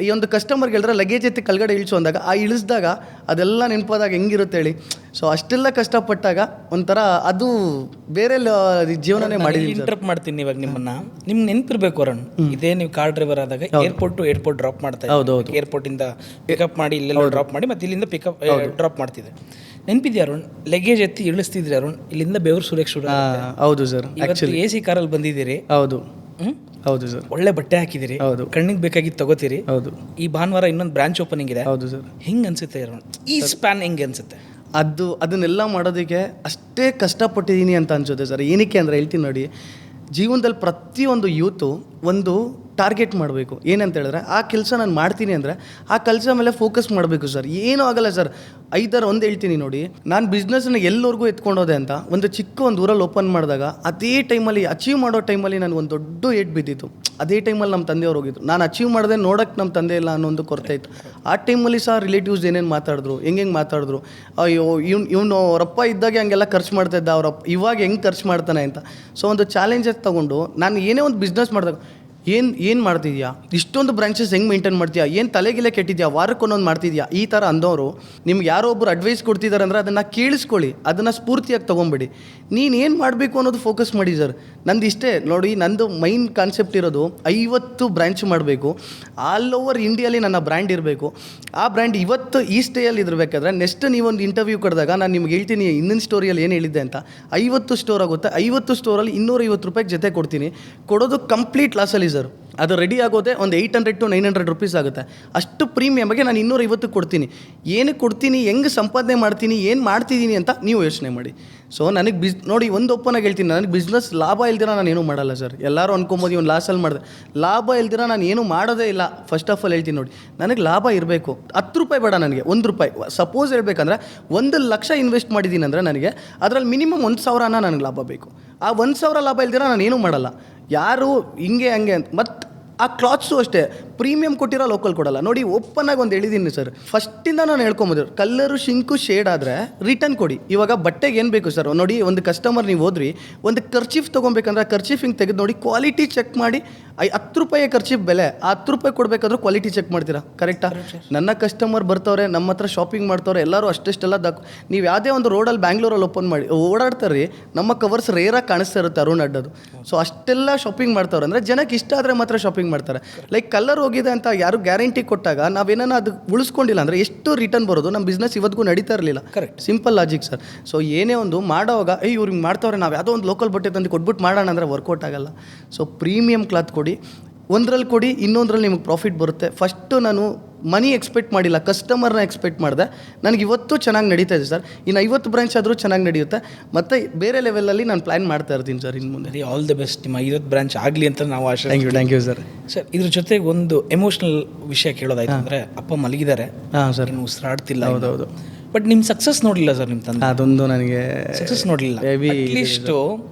ಈ ಒಂದು ಕಸ್ಟಮರ್ಗೆ ಹೇಳಿದ್ರೆ ಲಗೇಜ್ ಎತ್ತಿ ಕೆಳಗಡೆ ಇಳಿಸು ಅಂದಾಗ, ಇಳಿಸಿದಾಗ ಅದೆಲ್ಲ ನೆನಪಾದಾಗ ಹೆಂಗಿರುತ್ತೆ ಹೇಳಿ. ಸೊ ಅಷ್ಟೆಲ್ಲ ಕಷ್ಟಪಟ್ಟಾಗ ಒಂಥರ ಅದು ಬೇರೆ ಜೀವನನೇ ಮಾಡಿದ್ದೀನಿ. ಇಂಟರಪ್ಟ್ ಮಾಡ್ತೀನಿ ಇವಾಗ ನಿಮ್ಮನ್ನ. ನಿಮ್ಗೆ ನೆನಪಿರ್ಬೇಕು ಅರುಣ್, ಇದೇ ನೀವು ಕಾರ್ ಡ್ರೈವರ್ ಆದಾಗ ಏರ್ಪೋರ್ಟ್ ಡ್ರಾಪ್ ಮಾಡ್ತಾ ಹೌದು, ಏರ್ಪೋರ್ಟಿಂದ ಪಿಕಪ್ ಮಾಡಿ ಇಲ್ಲೆಲ್ಲ ಡ್ರಾಪ್ ಮಾಡಿ ಮತ್ತೆ ಇಲ್ಲಿಂದ ಡ್ರಾಪ್ ಮಾಡ್ತಿದ್ದೆ. ನೆನಪಿದ್ಯಾ ಅರುಣ್? ಲಗೇಜ್ ಎತ್ತಿ ಇಳಿಸ್ತಿದ್ರಿ ಅರುಣ್, ಇಲ್ಲಿಂದ ಬೆವರು ಸುರೇಶ್. ಹೌದು ಸರ್, AC ಕಾರಲ್ಲಿ ಬಂದಿದ್ದೀರಿ. ಹೌದು ಸರ್, ಒಳ್ಳೆ ಬಟ್ಟೆ ಹಾಕಿದಿರಿ, ಹೌದು, ಕಣ್ಣಿಗೆ ಬೇಕಾಗಿದ್ದು ತಗೋತೀರಿ. ಹೌದು, ಈ ಭಾನುವಾರ ಇನ್ನೊಂದು ಬ್ರಾಂಚ್ ಓಪನಿಂಗ್ ಇದೆ. ಹೌದು ಸರ್. ಹೆಂಗೆ ಅನ್ಸುತ್ತೆ ಅರುಣ್ ಈ ಸ್ಪ್ಯಾನ್? ಹೆಂಗೆ ಅನ್ಸುತ್ತೆ? ಅದನ್ನೆಲ್ಲ ಮಾಡೋದಕ್ಕೆ ಅಷ್ಟೇ ಕಷ್ಟಪಟ್ಟಿದ್ದೀನಿ ಅಂತ ಅನ್ಸುತ್ತೆ ಸರ್. ಏನಕ್ಕೆ ಅಂದರೆ ಹೇಳ್ತೀನಿ ನೋಡಿ, ಜೀವನದಲ್ಲಿ ಪ್ರತಿಯೊಂದು ಯೂತು ಒಂದು ಟಾರ್ಗೆಟ್ ಮಾಡಬೇಕು. ಏನಂತ ಹೇಳಿದ್ರೆ ಆ ಕೆಲಸ ನಾನು ಮಾಡ್ತೀನಿ ಅಂದರೆ ಆ ಕೆಲಸ ಮೇಲೆ ಫೋಕಸ್ ಮಾಡಬೇಕು ಸರ್. ಏನೂ ಆಗಲ್ಲ ಸರ್. ಒಂದು ಹೇಳ್ತೀನಿ ನೋಡಿ, ನಾನು ಬಿಸ್ನೆಸ್ನ ಎಲ್ಲರಿಗೂ ಎತ್ಕೊಂಡೋದೆ ಅಂತ ಒಂದು ಊರಲ್ಲಿ ಓಪನ್ ಮಾಡಿದಾಗ ಅದೇ ಟೈಮಲ್ಲಿ ಅಚೀವ್ ಮಾಡೋ ಟೈಮಲ್ಲಿ ನನಗೆ ಒಂದು ದೊಡ್ಡ ಏಟ್ ಬಿದ್ದಿತ್ತು. ಅದೇ ಟೈಮಲ್ಲಿ ನಮ್ಮ ತಂದೆಯವ್ರು ಹೋಗಿದ್ರು. ನಾನು ಅಚೀವ್ ಮಾಡಿದೆ ನೋಡೋಕ್ಕೆ ನಮ್ಮ ತಂದೆ ಇಲ್ಲ ಅನ್ನೋ ಒಂದು ಕೊರತೆ ಇತ್ತು. ಆ ಟೈಮಲ್ಲಿ ಸಹ ರಿಲೇಟಿವ್ಸ್ ಏನೇನು ಮಾತಾಡಿದ್ರು, ಹೆಂಗೆ ಮಾತಾಡಿದ್ರು, ಅಯ್ಯೋ ಇವನು ಅವರಪ್ಪ ಇದ್ದಾಗೆ ಹಂಗೆಲ್ಲ ಖರ್ಚು ಮಾಡ್ತಾಯಿದ್ದ, ಅವರಪ್ಪ ಇವಾಗ ಹೆಂಗೆ ಖರ್ಚು ಮಾಡ್ತಾನೆ ಅಂತ. ಸೊ ಒಂದು ಚಾಲೆಂಜಸ್ ತೊಗೊಂಡು ನಾನು ಏನೇ ಒಂದು ಬಿಸ್ನೆಸ್ ಮಾಡಿದಾಗ ಏನು ಮಾಡ್ತಿದ್ಯಾ, ಇಷ್ಟೊಂದು ಬ್ರಾಂಚಸ್ ಹೆಂಗೆ ಮೇಂಟೈನ್ ಮಾಡ್ತೀಯಾ, ಏನು ತಲೆಗಿಲೆ ಕೆಟ್ಟಿದ್ಯಾ, ವಾರಕ್ಕೊಂದೊಂದು ಮಾಡ್ತಿದ್ಯಾ, ಈ ಥರ ಅಂದವರು ನಿಮ್ಗೆ ಯಾರೋ ಒಬ್ಬರು ಅಡ್ವೈಸ್ ಕೊಡ್ತಿದ್ದಾರೆ ಅಂದರೆ ಅದನ್ನು ಕೇಳಿಸ್ಕೊಳ್ಳಿ, ಅದನ್ನು ಸ್ಫೂರ್ತಿಯಾಗಿ ತೊಗೊಂಬೇಡಿ. ನೀನು ಏನು ಮಾಡಬೇಕು ಅನ್ನೋದು ಫೋಕಸ್ ಮಾಡಿ ಸರ್. ನಂದು ಇಷ್ಟೇ ನೋಡಿ, ನಂದು ಮೈನ್ ಕಾನ್ಸೆಪ್ಟ್ ಇರೋದು 50 ಬ್ರಾಂಚ್ ಮಾಡಬೇಕು, ಆಲ್ ಓವರ್ ಇಂಡಿಯಲ್ಲಿ ನನ್ನ ಬ್ರ್ಯಾಂಡ್ ಇರಬೇಕು. ಆ ಬ್ರ್ಯಾಂಡ್ ಇವತ್ತು ಈ ಸ್ಟೇಯಲ್ಲಿ ಇರಬೇಕಾದ್ರೆ ನೆಕ್ಸ್ಟ್ ನೀವೊಂದು ಇಂಟರ್ವ್ಯೂ ಕರೆದಾಗ ನಾನು ನಿಮ್ಗೆ ಹೇಳ್ತೀನಿ ಇನ್ನೊಂದು ಸ್ಟೋರಿಯಲ್ಲಿ ಏನು ಹೇಳಿದ್ದೆ ಅಂತ. 50 ಸ್ಟೋರ್ ಆಗುತ್ತೆ, 50 ಸ್ಟೋರಲ್ಲಿ ₹250 ಜೊತೆ ಕೊಡ್ತೀನಿ. ಕೊಡೋದು ಕಂಪ್ಲೀಟ್ ಲಾಸಲ್ಲಿ ಸರ್. ಅದು ರೆಡಿ ಆಗೋದೆ ಒಂದು 800 to 900 ರೂಪೀಸ್ ಆಗುತ್ತೆ. ಅಷ್ಟು ಪ್ರೀಮಿಯಮ್ಗೆ ನಾನು 250 ಕೊಡ್ತೀನಿ. ಏನಕ್ಕೆ ಕೊಡ್ತೀನಿ, ಹೆಂಗೆ ಸಂಪಾದನೆ ಮಾಡ್ತೀನಿ, ಏನು ಮಾಡ್ತಿದ್ದೀನಿ ಅಂತ ನೀವು ಯೋಚನೆ ಮಾಡಿ. ಸೊ ನನಗೆ ನೋಡಿ, ಒಂದು ಓಪನಾಗಿ ಹೇಳ್ತೀನಿ, ನನಗೆ ಬಿಸ್ನೆಸ್ ಲಾಭ ಇಲ್ದಿರ ನಾನು ಏನೂ ಮಾಡಲ್ಲ ಸರ್. ಎಲ್ಲರೂ ಅನ್ಕೊಬೋದು ಇವ್ನು ಲಾಸಲ್ಲಿ ಮಾಡಿದೆ. ಲಾಭ ಇಲ್ದಿರ ನಾನು ಏನೂ ಮಾಡೋದೇ ಇಲ್ಲ. ಫಸ್ಟ್ ಆಫ್ ಆಲ್ ಹೇಳ್ತೀನಿ ನೋಡಿ, ನನಗೆ ಲಾಭ ಇರಬೇಕು. ₹10 ಬೇಡ ನನಗೆ, ₹1. ಸಪೋಸ್ ಹೇಳ್ಬೇಕಂದ್ರೆ 1,00,000 ಇನ್ವೆಸ್ಟ್ ಮಾಡಿದ್ದೀನಿ ಅಂದರೆ ನನಗೆ ಅದರಲ್ಲಿ ಮಿನಿಮಮ್ 1,000 ನನಗೆ ಲಾಭ ಬೇಕು. ಆ 1,000 ಲಾಭ ಇಲ್ದಿರ ನಾನು ಏನೂ ಮಾಡಲ್ಲ. ಯಾರು ಹಿಂಗೆ ಹಂಗೆ ಅಂತ. ಮತ್ತು ಆ ಕ್ಲಾತ್ಸು ಅಷ್ಟೇ, ಪ್ರೀಮಿಯಂ ಕೊಟ್ಟಿರೋ ಲೋಕಲ್ ಕೊಡಲ್ಲ. ನೋಡಿ, ಓಪನ್ನಾಗಿ ಒಂದು ಹೇಳಿದ್ದೀನಿ ಸರ್, ಫಸ್ಟಿಂದ ನಾನು ಹೇಳ್ಕೊಂಬೋದು, ಕಲ್ಲರು ಶಿಂಕು ಶೇಡ್ ಆದರೆ ರಿಟರ್ನ್ ಕೊಡಿ. ಇವಾಗ ಬಟ್ಟೆಗೆ ಏನು ಬೇಕು ಸರ್ ನೋಡಿ, ಒಂದು ಕಸ್ಟಮರ್ ನೀವು ಹೋದ್ರಿ, ಒಂದು ಕರ್ಚೀಫ್ ತೊಗೊಬೇಕಂದ್ರೆ ಆ ಕರ್ಚೀಫ್ ಹಿಂಗೆ ತೆಗೆದು ನೋಡಿ, ಕ್ವಾಲಿಟಿ ಚೆಕ್ ಮಾಡಿ. ₹10 ಕರ್ಚೀಫ್ ಬೆಲೆ, ಆ ₹10 ಕೊಡಬೇಕಾದ್ರೂ ಕ್ವಾಲಿಟಿ ಚೆಕ್ ಮಾಡ್ತೀರಾ, ಕರೆಕ್ಟಾ? ನನ್ನ ಕಸ್ಟಮರ್ ಬರ್ತವ್ರೆ, ನಮ್ಮ ಹತ್ರ ಶಾಪಿಂಗ್ ಮಾಡ್ತವ್ರೆ, ಎಲ್ಲರೂ ಅಷ್ಟೆಷ್ಟೆಲ್ಲ ನೀವು ಯಾವುದೇ ಒಂದು ರೋಡಲ್ಲಿ ಬ್ಯಾಂಗ್ಳೂರಲ್ಲಿ ಓಪನ್ ಮಾಡಿ ಓಡಾಡ್ತಾರೆ, ನಮ್ಮ ಕವರ್ಸ್ ರೇರಾಗಿ ಕಾಣಿಸ್ತಾ ಇರುತ್ತೆ ಅರುಣ್ ಅಡ್ಡದು. ಸೊ ಅಷ್ಟೆಲ್ಲ ಶಾಪಿಂಗ್ ಮಾಡ್ತವ್ರೆ ಅಂದರೆ ಜನಕ್ಕೆ ಇಷ್ಟ ಆದರೆ ಮಾತ್ರ ಶಾಪಿಂಗ್ ಮಾಡ್ತಾರೆ. ಲೈಕ್ ಕಲರ್ ಹೋಗಿದೆ ಅಂತ ಯಾರು ಗ್ಯಾರಂಟಿ ಕೊಟ್ಟಾಗ ನಾವೇನ ಅದು ಉಳಿಸ್ಕೊಂಡಿಲ್ಲ ಅಂದರೆ ಎಷ್ಟು ರಿಟರ್ನ್ ಬರೋದು, ನಮ್ಮ ಬಿಸ್ನೆಸ್ ಇವತ್ತಿಗೂ ನಡೀತಾ ಇರಲಿಲ್ಲ. Correct, simple logic sir. So ಏನೇ ಒಂದು ಮಾಡೋವಾಗ ಇವ್ರು ಹಿಂಗೆ ಮಾಡ್ತವ್ರೆ, ನಾವು ಯಾವುದೋ ಒಂದು ಲೋಕಲ್ ಬಟ್ಟೆ ತಂದು ಕೊಟ್ಬಿಟ್ಟು ಮಾಡೋಣ ಅಂದರೆ ವರ್ಕೌಟ್ ಆಗಲ್ಲ. ಸೊ ಪ್ರೀಮಿಯಂ ಕ್ಲಾತ್ ಕೊಡಿ, ಒಂದರಲ್ಲಿ ಕೊಡಿ, ಇನ್ನೊಂದರಲ್ಲಿ ನಿಮಗೆ ಪ್ರಾಫಿಟ್ ಬರುತ್ತೆ. ಫಸ್ಟು ನಾನು ಮನಿ ಎಕ್ಸ್ಪೆಕ್ಟ್ ಮಾಡಿಲ್ಲ, ಕಸ್ಟಮರ್ನ ಎಕ್ಸ್ಪೆಕ್ಟ್ ಮಾಡಿದೆ. ನನಗೆ ಇವತ್ತು ಚೆನ್ನಾಗಿ ನಡೀತಾ ಇದೆ ಸರ್. ಇನ್ನು 50 ಬ್ರಾಂಚ್ ಆದರೂ ಚೆನ್ನಾಗಿ ನಡೆಯುತ್ತೆ. ಮತ್ತು ಬೇರೆ ಲೆವೆಲಲ್ಲಿ ನಾನು ಪ್ಲ್ಯಾನ್ ಮಾಡ್ತಾ ಇರ್ತೀನಿ ಸರ್ ಇನ್ನು ಮುಂದೆ. ಆಲ್ ದಿ ಬೆಸ್ಟ್, ನಿಮ್ಮ 50 ಬ್ರಾಂಚ್ ಆಗಲಿ ಅಂತ ನಾವು ಆಶೆ. Thank you sir. ಸರ್, ಇದ್ರ ಜೊತೆಗೆ ಒಂದು ಎಮೋಷ್ನಲ್ ವಿಷಯ ಕೇಳೋದಾಯ್ತು ಅಂದರೆ, ಅಪ್ಪ ಮಲಗಿದ್ದಾರೆ, ಹಾಂ ಸರ್, ನೀವು ಉಸಿರಾಡ್ತಿಲ್ಲ. ಹೌದೌದು. ಬಟ್ ನಿಮ್ಮ ಸಕ್ಸಸ್ ನೋಡಲಿಲ್ಲ ಸರ್, ನಿಮ್ಮ ತಂದೆ ಅದೊಂದು ನನಗೆ ಸಕ್ಸಸ್ ನೋಡಲಿಲ್ಲ. ಅಟ್ಲೀಸ್ಟು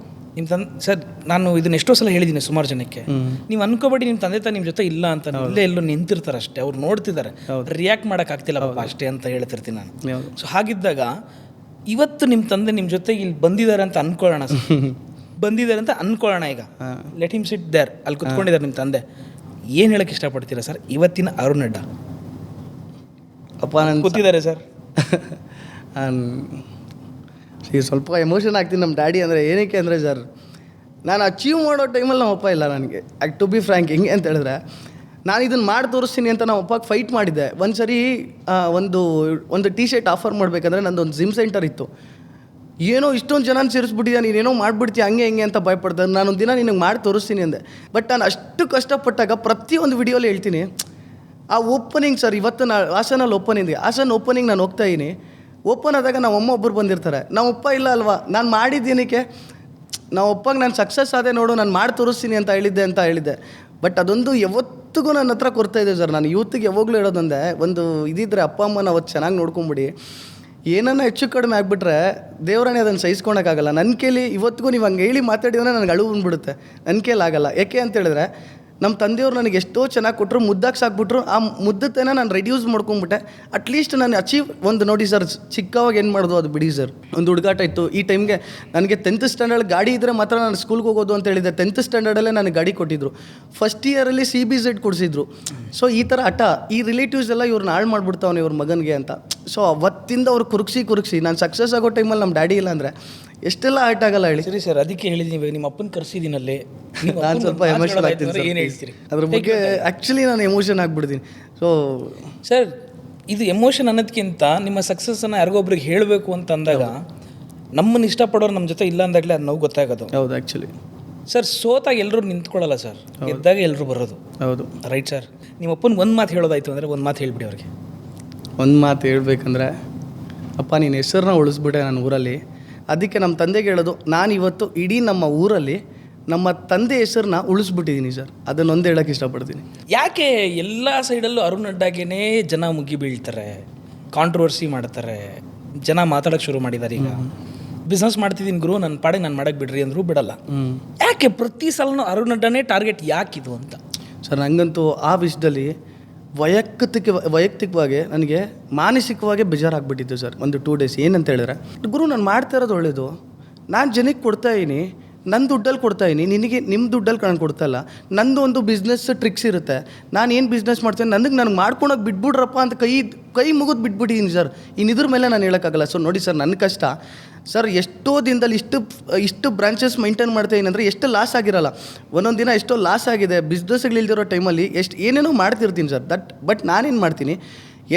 ನಿಮ್ಮ ತಂದೆ ಸರ್, ನಾನು ಇದನ್ನ ಎಷ್ಟೋ ಸಲ ಹೇಳಿದ್ದೀನಿ ಸುಮಾರು ಜನಕ್ಕೆ, ನೀವು ಅನ್ಕೋಬೇಡಿ ನಿಮ್ಮ ತಂದೆ ತಾನು ನಿಮ್ಮ ಜೊತೆ ಇಲ್ಲ ಅಂತ. ಇಲ್ಲೇ ಎಲ್ಲೋ ನಿಂತಿರ್ತಾರೆ ಅಷ್ಟೇ, ಅವ್ರು ನೋಡ್ತಿದ್ದಾರೆ, ರಿಯಾಕ್ಟ್ ಮಾಡೋಕ್ಕಾಗ್ತಿಲ್ಲ ಪಾಪ ಅಷ್ಟೇ ಅಂತ ಹೇಳ್ತಿರ್ತೀನಿ ನಾನು. ಸೊ ಹಾಗಿದ್ದಾಗ ಇವತ್ತು ನಿಮ್ಮ ತಂದೆ ನಿಮ್ಮ ಜೊತೆ ಇಲ್ಲಿ ಬಂದಿದ್ದಾರೆ ಅಂತ ಅನ್ಕೊಳ್ಳೋಣ ಸರ್, ಬಂದಿದ್ದಾರೆ ಅಂತ ಅನ್ಕೊಳ್ಳೋಣ. ಈಗ ಲೆಟ್ ಹಿಮ್ ಸಿಟ್ ದೇರ್, ಅಲ್ಲಿ ಕುತ್ಕೊಂಡಿದ್ದಾರೆ ನಿಮ್ಮ ತಂದೆ. ಏನು ಹೇಳಕ್ಕೆ ಇಷ್ಟಪಡ್ತೀರಾ ಸರ್ ಇವತ್ತಿನ ಅರುಣ್ ಅಡ್ಡ? ಅಪ್ಪ ನಾನು ಕೂತಿದ್ದಾರೆ ಸರ್. ಈಗ ಸ್ವಲ್ಪ ಎಮೋಷನ್ ಆಗ್ತೀನಿ ನಮ್ಮ ಡ್ಯಾಡಿ ಅಂದರೆ. ಏನಕ್ಕೆ ಅಂದರೆ ಸರ್, ನಾನು ಅಚೀವ್ ಮಾಡೋ ಟೈಮಲ್ಲಿ ನಮ್ಮ ಅಪ್ಪ ಇಲ್ಲ ನನಗೆ. ಟು ಬಿ ಫ್ರ್ಯಾಂಕ್, ಹೆಂಗೆ ಅಂತ ಹೇಳಿದ್ರೆ ನಾನು ಇದನ್ನು ಮಾಡಿ ತೋರಿಸ್ತೀನಿ ಅಂತ ನಾವು ಅಪ್ಪಾಗ ಫೈಟ್ ಮಾಡಿದ್ದೆ. ಒಂದು ಸರಿ ಒಂದು ಟಿ ಶರ್ಟ್ ಆಫರ್ ಮಾಡಬೇಕಂದ್ರೆ ನಂದೊಂದು ಜಿಮ್ ಸೆಂಟರ್ ಇತ್ತು. ಏನೋ ಇಷ್ಟೊಂದು ಜನ ಸೇರಿಸ್ಬಿಟ್ಟಿದ್ಯಾ, ನೀನೇನೋ ಮಾಡಿಬಿಡ್ತೀಯ ಹಂಗೆ ಹಿಂಗೆ ಅಂತ ಭಯಪಡ್ದೆ. ನಾನೊಂದು ದಿನ ನಿನಗೆ ಮಾಡಿ ತೋರಿಸ್ತೀನಿ ಅಂದೆ. ಬಟ್ ನಾನು ಅಷ್ಟು ಕಷ್ಟಪಟ್ಟಾಗ ಪ್ರತಿಯೊಂದು ವಿಡಿಯೋಲಿ ಹೇಳ್ತೀನಿ, ಆ ಓಪನಿಂಗ್ ಸರ್, ಇವತ್ತು ಹಾಸನಲ್ಲಿ ಓಪನಿಂಗ್ ನಾನು ಹೋಗ್ತಾ ಇದ್ದೀನಿ. ಓಪನ್ ಆದಾಗ ನಾವು ಅಮ್ಮ ಒಬ್ಬರು ಬಂದಿರ್ತಾರೆ, ನಾವು ಅಪ್ಪ ಇಲ್ಲ ಅಲ್ವಾ, ನಾನು ಮಾಡಿದ್ದೀನಕ್ಕೆ ನಾವು ಅಪ್ಪಗೆ ನಾನು ಸಕ್ಸಸ್ ಆದೆ ನೋಡು, ನಾನು ಮಾಡಿ ತೋರಿಸ್ತೀನಿ ಅಂತ ಹೇಳಿದ್ದೆ. ಬಟ್ ಅದೊಂದು ಯಾವತ್ತಿಗೂ ನನ್ನ ಹತ್ರ ಕೊಡ್ತಾ ಇದೆ ಸರ್. ನಾನು ಯೂತ್ಗೆ ಯಾವಾಗಲೂ ಹೇಳೋದಂದೆ, ಒಂದು ಇದಿದ್ರೆ ಅಪ್ಪ ಅಮ್ಮನ ಅವತ್ತು ಚೆನ್ನಾಗಿ ನೋಡ್ಕೊಂಬಿಡಿ. ಏನನ್ನ ಹೆಚ್ಚು ಕಡಿಮೆ ಆಗಿಬಿಟ್ರೆ ದೇವರನ್ನೇ ಅದನ್ನು ಸಹಿಸ್ಕೊಳಕ್ಕಾಗಲ್ಲ. ನನ್ನ ಕೈಲಿ ಇವತ್ತಿಗೂ ನೀವು ಹಂಗೆ ಹೇಳಿ ಮಾತಾಡಿದ್ರೆ ನನಗೆ ಅಳು ಬಂದ್ಬಿಡುತ್ತೆ. ನನ್ನ ಕೈಲಿ ಆಗಲ್ಲ. ಯಾಕೆ ಅಂತ ಹೇಳಿದ್ರೆ ನಮ್ಮ ತಂದೆಯವರು ನನಗೆ ಎಷ್ಟೋ ಚೆನ್ನಾಗಿ ಕೊಟ್ಟರು, ಮುದ್ದಾಗಿ ಸಾಕ್ಬಿಟ್ರು. ಆ ಮುದ್ದತೆನ ನಾನು ರೆಡ್ಯೂಸ್ ಮಾಡ್ಕೊಂಬಿಟ್ಟೆ. ಅಟ್ಲೀಸ್ಟ್ ನಾನು ಒಂದು ನೋಡಿ ಸರ್, ಚಿಕ್ಕವಾಗ ಏನು ಮಾಡೋದು ಅದು ಬಿಡಿ ಸರ್. ಒಂದು ಹುಡುಗಾಟ ಇತ್ತು ಈ ಟೈಮ್ಗೆ. ನನಗೆ 10th ಸ್ಟ್ಯಾಂಡರ್ಡ್ ಗಾಡಿ ಇದ್ದರೆ ಮಾತ್ರ ನಾನು ಸ್ಕೂಲ್ಗೆ ಹೋಗೋದು ಅಂತ ಹೇಳಿದ್ದೆ. 10th ಸ್ಟ್ಯಾಂಡರ್ಡಲ್ಲೇ ನನಗೆ ಗಾಡಿ ಕೊಟ್ಟಿದ್ರು. ಫಸ್ಟ್ ಇಯರಲ್ಲಿ CBZ ಕೊಡಿಸಿದ್ರು. ಸೊ ಈ ಥರ ಹಠ, ಈ ರಿಲೇಟಿವ್ಸ್ ಎಲ್ಲ ಇವ್ರನ್ನ ಹಾಳು ಮಾಡಿಬಿಡ್ತಾವನೆ ಇವ್ರ ಮಗನಿಗೆ ಅಂತ. ಸೊ ಅವತ್ತಿಂದ ಅವ್ರು ಕುರುಕ್ಸಿ ನಾನು ಸಕ್ಸಸ್ ಆಗೋ ಟೈಮಲ್ಲಿ ನಮ್ಮ ಡ್ಯಾಡಿ ಇಲ್ಲ ಅಂದರೆ ಎಷ್ಟೆಲ್ಲ ಹರ್ಟ್ ಆಗಲ್ಲ ಹೇಳಿ. ಸರಿ ಸರ್, ಅದಕ್ಕೆ ಹೇಳಿದ್ವಿ ನೀವು ನಿಮ್ಮ ಅಪ್ಪನ ಕರೆಸಿದ್ದೀನಲ್ಲೇ. ನಾನು ಸ್ವಲ್ಪ ಎಮೋಷನ್ ಆಗ್ತೀನಿ ಸರ್. ಏನು ಹೇಳ್ತೀರಿ ಅದ್ರ ಬಗ್ಗೆ ಆ್ಯಕ್ಚುಲಿ ನಾನು ಎಮೋಷನ್ ಆಗಿಬಿಡ್ತೀನಿ. ಸೊ ಸರ್, ಇದು ಎಮೋಷನ್ ಅನ್ನೋದಕ್ಕಿಂತ ನಿಮ್ಮ ಸಕ್ಸಸ್ಸನ್ನು ಯಾರಿಗೊಬ್ರಿಗೆ ಹೇಳಬೇಕು ಅಂತ ಅಂದಾಗ ನಮ್ಮನ್ನು ಇಷ್ಟಪಡೋರು ನಮ್ಮ ಜೊತೆ ಇಲ್ಲ ಅಂದಾಗಲೇ ಅದು ನೋವು ಗೊತ್ತಾಗೋದು. ಹೌದು ಆ್ಯಕ್ಚುಲಿ ಸರ್. ಸೋತಾಗ ಎಲ್ಲರೂ ನಿಂತ್ಕೊಳ್ಳಲ್ಲ ಸರ್, ಗೆದ್ದಾಗ ಎಲ್ಲರೂ ಬರೋದು. ಹೌದು ರೈಟ್ ಸರ್. ನಿಮ್ಮ ಅಪ್ಪನ ಒಂದು ಮಾತು ಹೇಳೋದಾಯ್ತು ಅಂದರೆ ಒಂದು ಮಾತು ಹೇಳಿಬಿಡಿ ಅವ್ರಿಗೆ. ಒಂದು ಮಾತು ಹೇಳ್ಬೇಕಂದ್ರೆ, ಅಪ್ಪ ನೀನು ಹೆಸರನ್ನ ಉಳಿಸ್ಬಿಟ್ಟೆ ನನ್ನ ಊರಲ್ಲಿ. ಅದಕ್ಕೆ ನಮ್ಮ ತಂದೆಗೆ ಹೇಳೋದು, ನಾನು ಇವತ್ತು ಇಡೀ ನಮ್ಮ ಊರಲ್ಲಿ ನಮ್ಮ ತಂದೆ ಹೆಸರನ್ನ ಉಳಿಸ್ಬಿಟ್ಟಿದ್ದೀನಿ ಸರ್. ಅದನ್ನೊಂದು ಹೇಳೋಕ್ಕೆ ಇಷ್ಟಪಡ್ತೀನಿ. ಯಾಕೆ ಎಲ್ಲ ಸೈಡಲ್ಲೂ ಅರುಣ್ ಅಡ್ಡಾಗೇನೆ ಜನ ಮುಗಿ ಬೀಳ್ತಾರೆ, ಕಾಂಟ್ರವರ್ಸಿ ಮಾಡ್ತಾರೆ, ಜನ ಮಾತಾಡೋಕ್ಕೆ ಶುರು ಮಾಡಿದ್ದಾರೆ. ಈಗ ಬಿಸ್ನೆಸ್ ಮಾಡ್ತಿದ್ದೀನಿ ಗುರು, ನನ್ನ ಪಾಡಿಗೆ ನಾನು ಮಾಡಕ್ಕೆ ಬಿಡ್ರಿ ಅಂದರೂ ಬಿಡಲ್ಲ. ಯಾಕೆ ಪ್ರತಿ ಸಲನೂ ಅರುಣ್ ಅಡ್ಡಾನೇ ಟಾರ್ಗೆಟ್ ಯಾಕಿದು ಅಂತ? ಸರ್ ನನಗಂತೂ ಆ ವಿಷಯದಲ್ಲಿ ವೈಯಕ್ತಿಕವಾಗಿ ನನಗೆ ಮಾನಸಿಕವಾಗಿ ಬೇಜಾರಾಗ್ಬಿಟ್ಟಿತ್ತು ಸರ್. ಒಂದು 2 days ಏನಂತ ಹೇಳಿದ್ರೆ, ಗುರು ನಾನು ಮಾಡ್ತಾ ಇರೋದು ಒಳ್ಳೇದು, ನಾನು ಜನಕ್ಕೆ ಕೊಡ್ತಾಯಿದ್ದೀನಿ, ನನ್ನ ದುಡ್ಡಲ್ಲಿ ಕೊಡ್ತಾಯಿದ್ದೀನಿ, ನಿನಗೆ ನಿಮ್ಮ ದುಡ್ಡಲ್ಲಿ ನಾನು ಕೊಡ್ತಾಯಿಲ್ಲ. ನಂದು ಒಂದು ಬಿಸ್ನೆಸ್ ಟ್ರಿಕ್ಸ್ ಇರುತ್ತೆ, ನಾನು ಏನು ಬಿಸ್ನೆಸ್ ಮಾಡ್ತೀನಿ ನನಗೆ ಮಾಡ್ಕೊಳಕ್ಕೆ ಬಿಟ್ಬಿಡ್ರಪ್ಪ ಅಂತ ಕೈ ಮುಗಿದು ಬಿಟ್ಬಿಟ್ಟಿದ್ದೀನಿ ಸರ್. ಇದ್ರ ಮೇಲೆ ನಾನು ಹೇಳೋಕ್ಕಾಗಲ್ಲ. ಸೊ ನೋಡಿ ಸರ್, ನನ್ನ ಕಷ್ಟ ಸರ್, ಎಷ್ಟೋ ದಿನದಲ್ಲಿ ಇಷ್ಟು ಬ್ರಾಂಚಸ್ ಮೈಂಟೈನ್ ಮಾಡ್ತಾಯಿದ್ದೀನಿ ಅಂದರೆ ಎಷ್ಟು ಲಾಸ್ ಆಗಿರಲ್ಲ. ಒಂದೊಂದು ದಿನ ಎಷ್ಟೋ ಲಾಸ್ ಆಗಿದೆ ಬಿಸ್ನೆಸ್ಗಳಿಲ್ದಿರೋ ಟೈಮಲ್ಲಿ, ಏನೇನೋ ಮಾಡ್ತಿರ್ತೀನಿ ಸರ್. ಬಟ್ ನಾನೇನು ಮಾಡ್ತೀನಿ,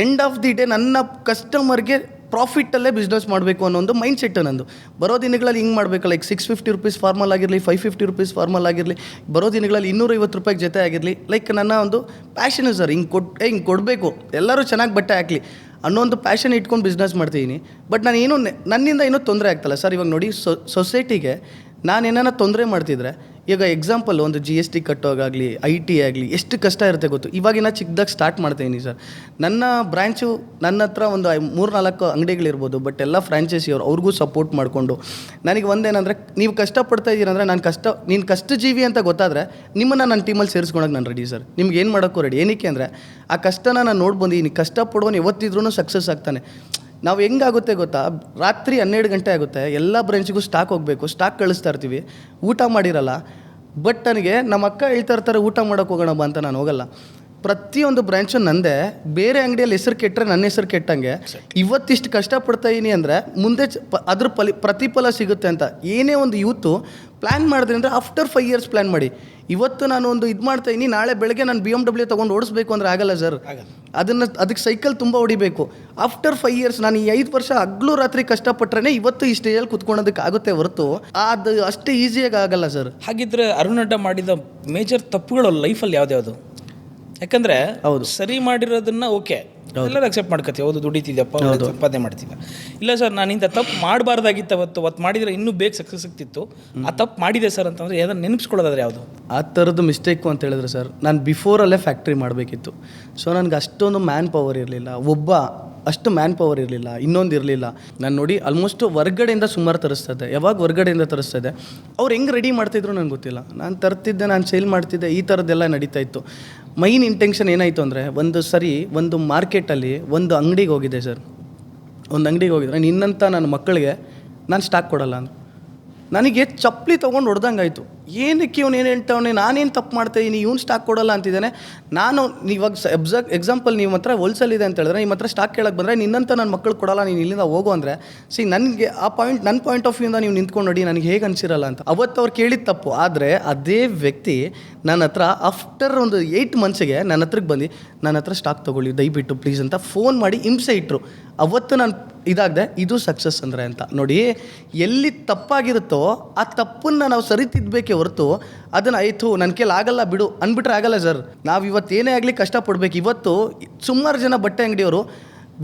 ಎಂಡ್ ಆಫ್ ದಿ ಡೇ ನನ್ನ ಕಸ್ಟಮರ್ಗೆ ಪ್ರಾಫಿಟ್ಟಲ್ಲೇ ಬಿಸ್ನೆಸ್ ಮಾಡಬೇಕು ಅನ್ನೋ ಒಂದು ಮೈಂಡ್ ಸೆಟ್ಟು ನಂದು. ಬರೋ ದಿನಗಳಲ್ಲಿ ಹಿಂಗೆ ಮಾಡಬೇಕು, ಲೈಕ್ 650 rupees ಫಾರ್ಮಲ್ ಆಗಿರಲಿ, 550 rupees ಫಾರ್ಮಲ್ ಆಗಿರಲಿ, ಬರೋ ದಿನಗಳಲ್ಲಿ 250 ರೂಪಾಯಿಗೆ ಜೊತೆ ಆಗಿರಲಿ. ಲೈಕ್ ನನ್ನ ಒಂದು ಪ್ಯಾಷನ್ ಸರ್, ಹಿಂಗೆ ಕೊಡಬೇಕು, ಎಲ್ಲರೂ ಚೆನ್ನಾಗಿ ಬಟ್ಟೆ ಹಾಕಲಿ ಅನ್ನೋ ಒಂದು ಪ್ಯಾಷನ್ ಇಟ್ಕೊಂಡು ಬಿಸ್ನೆಸ್ ಮಾಡ್ತಿದ್ದೀನಿ. ಬಟ್ ನಾನು ನನ್ನಿಂದ ಏನೂ ತೊಂದರೆ ಆಗ್ತಲ್ಲ ಸರ್. ಇವಾಗ ನೋಡಿ, ಸೊಸೈಟಿಗೆ ನಾನೇನಾರ ತೊಂದರೆ ಮಾಡ್ತಿದ್ರೆ, ಈಗ ಎಕ್ಸಾಂಪಲ್ ಒಂದು GST ಕಟ್ಟೋಗಾಗಲಿ, IT ಆಗಲಿ, ಎಷ್ಟು ಕಷ್ಟ ಇರುತ್ತೆ ಗೊತ್ತು. ಇವಾಗಿನ ಚಿಕ್ಕದಾಗಿ ಸ್ಟಾರ್ಟ್ ಮಾಡ್ತಾಯಿದ್ದೀನಿ ಸರ್. ನನ್ನ ಬ್ರ್ಯಾಂಚು, ನನ್ನ ಹತ್ರ ಒಂದು 3-4 ಅಂಗಡಿಗಳಿರ್ಬೋದು. ಬಟ್ ಎಲ್ಲ ಫ್ರಾಂಚೈಸಿಯವರು ಅವ್ರಿಗೂ ಸಪೋರ್ಟ್ ಮಾಡಿಕೊಂಡು, ನನಗೆ ಒಂದೇನಂದರೆ, ನೀವು ಕಷ್ಟಪಡ್ತಾ ಇದ್ದೀರಂದರೆ ನೀನು ಕಷ್ಟಜೀವಿ ಅಂತ ಗೊತ್ತಾದರೆ ನಿಮ್ಮನ್ನು ನನ್ನ ಟೀಮಲ್ಲಿ ಸೇರಿಸ್ಕೊಳಕ್ಕೆ ನಾನು ರೆಡಿ ಸರ್. ನಿಮ್ಗೆ ಏನು ಮಾಡೋಕ್ಕೂ ರೆಡಿ. ಏನಕ್ಕೆ ಅಂದರೆ ಆ ಕಷ್ಟನ ನಾನು ನೋಡ್ಬಂದಿದ್ದೀನಿ. ಕಷ್ಟಪಡೋನು ಯಾವತ್ತಿದ್ರೂ ಸಕ್ಸಸ್ ಆಗ್ತಾನೆ. ನಾವು ಹೆಂಗಾಗುತ್ತೆ ಗೊತ್ತಾ, ರಾತ್ರಿ 12 ಗಂಟೆ ಆಗುತ್ತೆ, ಎಲ್ಲ ಬ್ರಾಂಚಿಗೂ ಸ್ಟಾಕ್ ಹೋಗಬೇಕು, ಸ್ಟಾಕ್ ಕಳಿಸ್ತಾ ಇರ್ತೀವಿ, ಊಟ ಮಾಡಿರಲ್ಲ. ಬಟ್ ನನಗೆ ನಮ್ಮ ಅಕ್ಕ ಹೇಳ್ತಾ ಇರ್ತಾರೆ ಊಟ ಮಾಡೋಕ್ಕೆ ಹೋಗೋಣ ಬಾ ಅಂತ, ನಾನು ಹೋಗಲ್ಲ. ಪ್ರತಿಯೊಂದು ಬ್ರ್ಯಾಂಚು ನಂದೇ. ಬೇರೆ ಅಂಗಡಿಯಲ್ಲಿ ಹೆಸರು ಕೆಟ್ಟರೆ ನನ್ನ ಹೆಸರು ಕೆಟ್ಟಂಗೆ. ಇವತ್ತಿಷ್ಟು ಕಷ್ಟಪಡ್ತಾಯಿದ್ದೀನಿ ಅಂದರೆ ಮುಂದೆ ಅದ್ರ ಪ್ರತಿಫಲ ಸಿಗುತ್ತೆ ಅಂತ. ಏನೇ ಒಂದು ಯೂತು ಪ್ಲ್ಯಾನ್ ಮಾಡಿದ್ರೆ ಅಂದರೆ ಆಫ್ಟರ್ 5 years ಪ್ಲ್ಯಾನ್ ಮಾಡಿ. ಇವತ್ತು ನಾನು ಒಂದು ಇದು ಮಾಡ್ತಾಯಿದ್ದೀನಿ, ನಾಳೆ ಬೆಳಗ್ಗೆ ನಾನು BMW ತೊಗೊಂಡು ಓಡಿಸ್ಬೇಕು ಅಂದರೆ ಆಗಲ್ಲ ಸರ್. ಅದಕ್ಕೆ ಸೈಕಲ್ ತುಂಬ ಹೊಡಿಬೇಕು. ಆಫ್ಟರ್ 5 years ನಾನು ಈ 5 ವರ್ಷ ಹಗ್ಲು ರಾತ್ರಿ ಕಷ್ಟಪಟ್ರೆ ಇವತ್ತು ಈ ಸ್ಟೇಜಲ್ಲಿ ಕುತ್ಕೊಳ್ಳೋದಕ್ಕೆ ಆಗುತ್ತೆ ಹೊರತು ಅದು ಅಷ್ಟೇ ಈಸಿಯಾಗಿ ಆಗಲ್ಲ ಸರ್. ಹಾಗಿದ್ರೆ ಅರುಣ್ ಅಡ್ಡ ಮಾಡಿದ ಮೇಜರ್ ತಪ್ಪುಗಳು ಲೈಫಲ್ಲಿ ಯಾವ್ದ್ಯಾವುದು? ಯಾಕಂದರೆ ಹೌದು, ಸರಿ ಮಾಡಿರೋದನ್ನ ಓಕೆ ಎಲ್ಲರೂ ಅಕ್ಸೆಪ್ಟ್ ಮಾಡ್ಕೊತೀವಿ, ಹೌದು ದುಡಿತಿದ್ದಪ್ಪ, ಸಂಪಾದನೆ ಮಾಡ್ತಿದ್ದ. ಇಲ್ಲ ಸರ್, ನಾನು ಇಂಥ ತಪ್ಪು ಮಾಡಬಾರ್ದಾಗಿತ್ತು, ಅವತ್ತು ಮಾಡಿದರೆ ಇನ್ನೂ ಬೇಗ ಸಕ್ಸಸ್ ಸಿಗ್ತಿತ್ತು, ಆ ತಪ್ಪು ಮಾಡಿದೆ ಸರ್ ಅಂತಂದರೆ ಯಾವ್ದಾರು ನೆನಪಿಸ್ಕೊಳ್ಳೋದಾದ್ರೆ ಯಾವುದು? ಆ ಥರದ್ದು ಮಿಸ್ಟೇಕು ಅಂತ ಹೇಳಿದ್ರೆ ಸರ್, ನಾನು ಬಿಫೋರಲ್ಲೇ ಫ್ಯಾಕ್ಟ್ರಿ ಮಾಡಬೇಕಿತ್ತು. ಸೊ ನನಗೆ ಅಷ್ಟೊಂದು ಮ್ಯಾನ್ ಪವರ್ ಇರಲಿಲ್ಲ, ಅಷ್ಟು ಮ್ಯಾನ್ ಪವರ್ ಇರಲಿಲ್ಲ, ಇನ್ನೊಂದು ಇರಲಿಲ್ಲ. ನಾನು ನೋಡಿ ಆಲ್ಮೋಸ್ಟ್ ಹೊರ್ಗಡೆಯಿಂದ ಸುಮಾರು ತರಿಸ್ತಿದ್ದೆ. ಯಾವಾಗ ಹೊರ್ಗಡೆಯಿಂದ ತರಿಸ್ತಿದ್ದೆ, ಅವ್ರು ಹೆಂಗೆ ರೆಡಿ ಮಾಡ್ತಿದ್ರು ನನಗೆ ಗೊತ್ತಿಲ್ಲ. ನಾನು ತರ್ತಿದ್ದೆ, ನಾನು ಸೇಲ್ ಮಾಡ್ತಿದ್ದೆ, ಈ ಥರದ್ದೆಲ್ಲ ನಡೀತಾ ಇತ್ತು. ಮೈನ್ ಇಂಟೆನ್ಷನ್ ಏನಾಯಿತು ಅಂದರೆ, ಒಂದು ಮಾರ್ಕೆಟಲ್ಲಿ ಒಂದು ಅಂಗಡಿಗೆ ಹೋಗಿದ್ದೆ ಸರ್. ಒಂದು ಅಂಗಡಿಗೆ ಹೋಗಿದ್ರೆ, ನಿನ್ನಂಥ ನನ್ನ ಮಕ್ಕಳಿಗೆ ನಾನು ಸ್ಟಾಕ್ ಕೊಡಲ್ಲ ಅಂದರು. ನನಗೆ ಚಪ್ಪಲಿ ತೊಗೊಂಡು ಹೊಡೆದಂಗಾಯ್ತು. ಏನಕ್ಕೆ ಇವನು ಏನು ಹೇಳ್ತಾವನೆ, ನಾನೇನು ತಪ್ಪು ಮಾಡ್ತಾಯಿದ್ದೀನಿ, ಇವ್ನು ಸ್ಟಾಕ್ ಕೊಡೋಲ್ಲ ಅಂತಿದ್ದಾನೆ. ನಾನು ಇವಾಗ ಎಕ್ಸಾಂಪಲ್ ನಿಮ್ಮ ಹತ್ರ ಹೋಲ್ಸೇಲ್ ಇದೆ ಅಂತ ಹೇಳಿದ್ರೆ, ನಿಮ್ಮ ಹತ್ರ ಸ್ಟಾಕ್ ಕೇಳಕ್ಕೆ ಬಂದರೆ ನಿನ್ನಂತ ನನ್ನ ಮಕ್ಕಳು ಕೊಡೋಲ್ಲ, ನೀನು ಇಲ್ಲಿಂದ ಹೋಗು ಅಂದರೆ ನನಗೆ ಆ ಪಾಯಿಂಟ್, ನನ್ನ ಪಾಯಿಂಟ್ ಆಫ್ ವ್ಯೂಯಿಂದ ನೀವು ನಿಂತ್ಕೊಂಡು ನೋಡಿ ನನಗೆ ಹೇಗೆ ಅನಿಸಿರಲ್ಲ ಅಂತ. ಅವತ್ತು ಅವ್ರು ಕೇಳಿದ ತಪ್ಪು. ಆದರೆ ಅದೇ ವ್ಯಕ್ತಿ ನನ್ನ ಹತ್ರ ಆಫ್ಟರ್ ಒಂದು 8 ಮಂತ್ಸಿಗೆ ನನ್ನ ಹತ್ರಕ್ಕೆ ಬಂದು ನನ್ನ ಹತ್ರ ಸ್ಟಾಕ್ ತೊಗೊಳ್ಳಿ ದಯವಿಟ್ಟು ಪ್ಲೀಸ್ ಅಂತ ಫೋನ್ ಮಾಡಿ ಹಿಂಸೆ ಇಟ್ಟರು. ಅವತ್ತು ನಾನು ಇದಾಗದೆ, ಇದು ಸಕ್ಸಸ್ ಅಂದರೆ ಅಂತ. ನೋಡಿ, ಎಲ್ಲಿ ತಪ್ಪಾಗಿರುತ್ತೋ ಆ ತಪ್ಪನ್ನು ನಾವು ಸರಿತಿದ್ದಬೇಕೇ ಹೊರತು ಅದನ್ನು ಆಯಿತು ನನ್ನ ಕೈಲಿ ಆಗಲ್ಲ ಬಿಡು ಅಂದ್ಬಿಟ್ರೆ ಆಗಲ್ಲ ಸರ್. ನಾವು ಇವತ್ತು ಏನೇ ಆಗಲಿ ಕಷ್ಟಪಡಬೇಕು. ಇವತ್ತು ಸುಮಾರು ಜನ ಬಟ್ಟೆ ಅಂಗಡಿಯವರು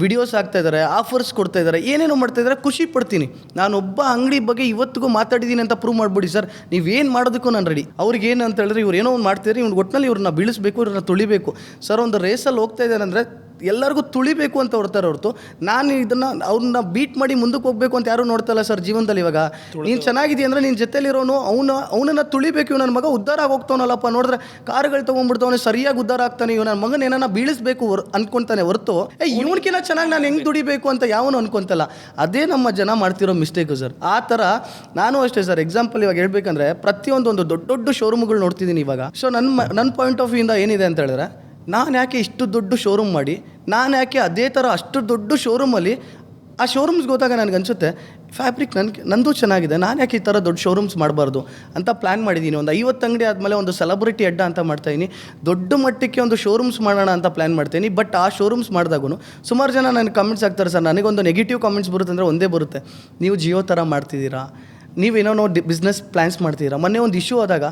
ವಿಡಿಯೋಸ್ ಹಾಕ್ತಾಯಿದ್ದಾರೆ, ಆಫರ್ಸ್ ಕೊಡ್ತಾಯಿದ್ದಾರೆ, ಏನೇನೋ ಮಾಡ್ತಾಯಿದ್ದಾರೆ, ಖುಷಿ ಪಡ್ತೀನಿ. ನಾನೊಬ್ಬ ಅಂಗಡಿ ಬಗ್ಗೆ ಇವತ್ತಿಗೂ ಮಾತಾಡಿದ್ದೀನಿ ಅಂತ ಪ್ರೂವ್ ಮಾಡಿಬಿಡಿ ಸರ್, ನೀವೇನು ಮಾಡೋದಕ್ಕೂ ನಾನು ರೆಡಿ. ಅವ್ರಿಗೆ ಏನು ಅಂತ ಹೇಳಿದ್ರೆ, ಇವ್ರು ಏನೋ ಒಂದು ಮಾಡ್ತಿದ್ದಾರೆ, ಇವ್ನು ಒಟ್ಟಿನಲ್ಲಿ ಇವ್ರನ್ನ ಬೀಳಿಸ್ಬೇಕು, ಇವ್ರನ್ನ ತುಳಿಬೇಕು. ಸರ್, ಒಂದು ರೇಸಲ್ಲಿ ಹೋಗ್ತಾ ಇದ್ದಾರೆ ಅಂದರೆ ಎಲ್ಲರಿಗೂ ತುಳಿಬೇಕು ಅಂತ ಹೊರ್ತಾರೆ ಹೊರತು ನಾನು ಇದನ್ನು ಅವ್ರನ್ನ ಬೀಟ್ ಮಾಡಿ ಮುಂದಕ್ಕೆ ಹೋಗಬೇಕು ಅಂತ ಯಾರೂ ನೋಡ್ತಾಯಿಲ್ಲ ಸರ್ ಜೀವನದಲ್ಲಿ. ಇವಾಗ ನೀನು ಚೆನ್ನಾಗಿದೆಯಾ ಅಂದರೆ ನಿನ್ನ ಜೊತೆಲಿರೋನು ಅವನನ್ನು ತುಳಿಬೇಕು. ಇವ್ ನನ್ನ ಮಗ ಉದ್ಧಾರ ಆಗಿ ಹೋಗ್ತಾವನಲ್ಲಪ್ಪ, ನೋಡಿದ್ರೆ ಕಾರುಗಳು ತೊಗೊಂಡ್ಬಿಡ್ತಾವನೆ, ಸರಿಯಾಗಿ ಉದ್ಧಾರ ಆಗ್ತಾನೆ, ಇವ್ ನನ್ನ ಮಗನ ಏನನ್ನ ಬೀಳಿಸ್ಬೇಕು ಅನ್ಕೊತಾನೆ ಹೊರತು ಇವನ್ಕಿನ್ನ ಚೆನ್ನಾಗಿ ನಾನು ಹೆಂಗೆ ದುಡಿಬೇಕು ಅಂತ ಯಾವನು ಅನ್ಕೊತಲ್ಲ. ಅದೇ ನಮ್ಮ ಜನ ಮಾಡ್ತಿರೋ ಮಿಸ್ಟೇಕು ಸರ್. ಆ ಥರ ನಾನು ಅಷ್ಟೇ ಸರ್. ಎಕ್ಸಾಂಪಲ್ ಇವಾಗ ಹೇಳ್ಬೇಕಂದ್ರೆ ಪ್ರತಿಯೊಂದು ದೊಡ್ಡ ದೊಡ್ಡ ಶೋರೂಮ್ಗಳು ನೋಡ್ತಿದ್ದೀನಿ ಇವಾಗ. ಸೊ ನನ್ನ ಪಾಯಿಂಟ್ ಆಫ್ ವ್ಯೂಯಿಂದ ಏನಿದೆ ಅಂತ ಹೇಳಿದ್ರೆ, ನಾನು ಯಾಕೆ ಇಷ್ಟು ದೊಡ್ಡ ಶೋರೂಮ್ ಮಾಡಿ, ನಾನು ಯಾಕೆ ಅದೇ ಥರ ಅಷ್ಟು ದೊಡ್ಡ ಶೋರೂಮಲ್ಲಿ ಆ ಶೋರೂಮ್ಸ್ಗೆ ಹೋದಾಗ ನನಗೆ ಅನಿಸುತ್ತೆ ಫ್ಯಾಬ್ರಿಕ್ ನಂದು ಚೆನ್ನಾಗಿದೆ, ನಾನು ಯಾಕೆ ಈ ಥರ ದೊಡ್ಡ ಶೋರೂಮ್ಸ್ ಮಾಡಬಾರ್ದು ಅಂತ ಪ್ಲ್ಯಾನ್ ಮಾಡಿದ್ದೀನಿ. ಒಂದು 50 ಅಂಗಡಿ ಆದಮೇಲೆ ಒಂದು ಸೆಲೆಬ್ರಿಟಿ ಅಡ್ಡ ಅಂತ ಮಾಡ್ತಾಯಿದ್ದೀನಿ, ದೊಡ್ಡ ಮಟ್ಟಕ್ಕೆ ಒಂದು ಶೋರೂಮ್ಸ್ ಮಾಡೋಣ ಅಂತ ಪ್ಲ್ಯಾನ್ ಮಾಡ್ತೀನಿ. ಬಟ್ ಆ ಶೋರೂಮ್ಸ್ ಮಾಡಿದಾಗೂ ಸುಮಾರು ಜನ ನನಗೆ ಕಮೆಂಟ್ಸ್ ಆಗ್ತಾರೆ ಸರ್. ನನಗೊಂದು ನೆಗೆಟಿವ್ ಕಮೆಂಟ್ಸ್ ಬರುತ್ತೆ ಅಂದರೆ ಒಂದೇ ಬರುತ್ತೆ, ನೀವು ಜಿಯೋ ಥರ ಮಾಡ್ತಿದ್ದೀರಾ, ನೀವೇನೋ ಬಿಸ್ನೆಸ್ ಪ್ಲ್ಯಾನ್ಸ್ ಮಾಡ್ತಿದ್ದೀರಾ. ಮೊನ್ನೆ ಒಂದು ಇಶ್ಯೂ ಆದಾಗ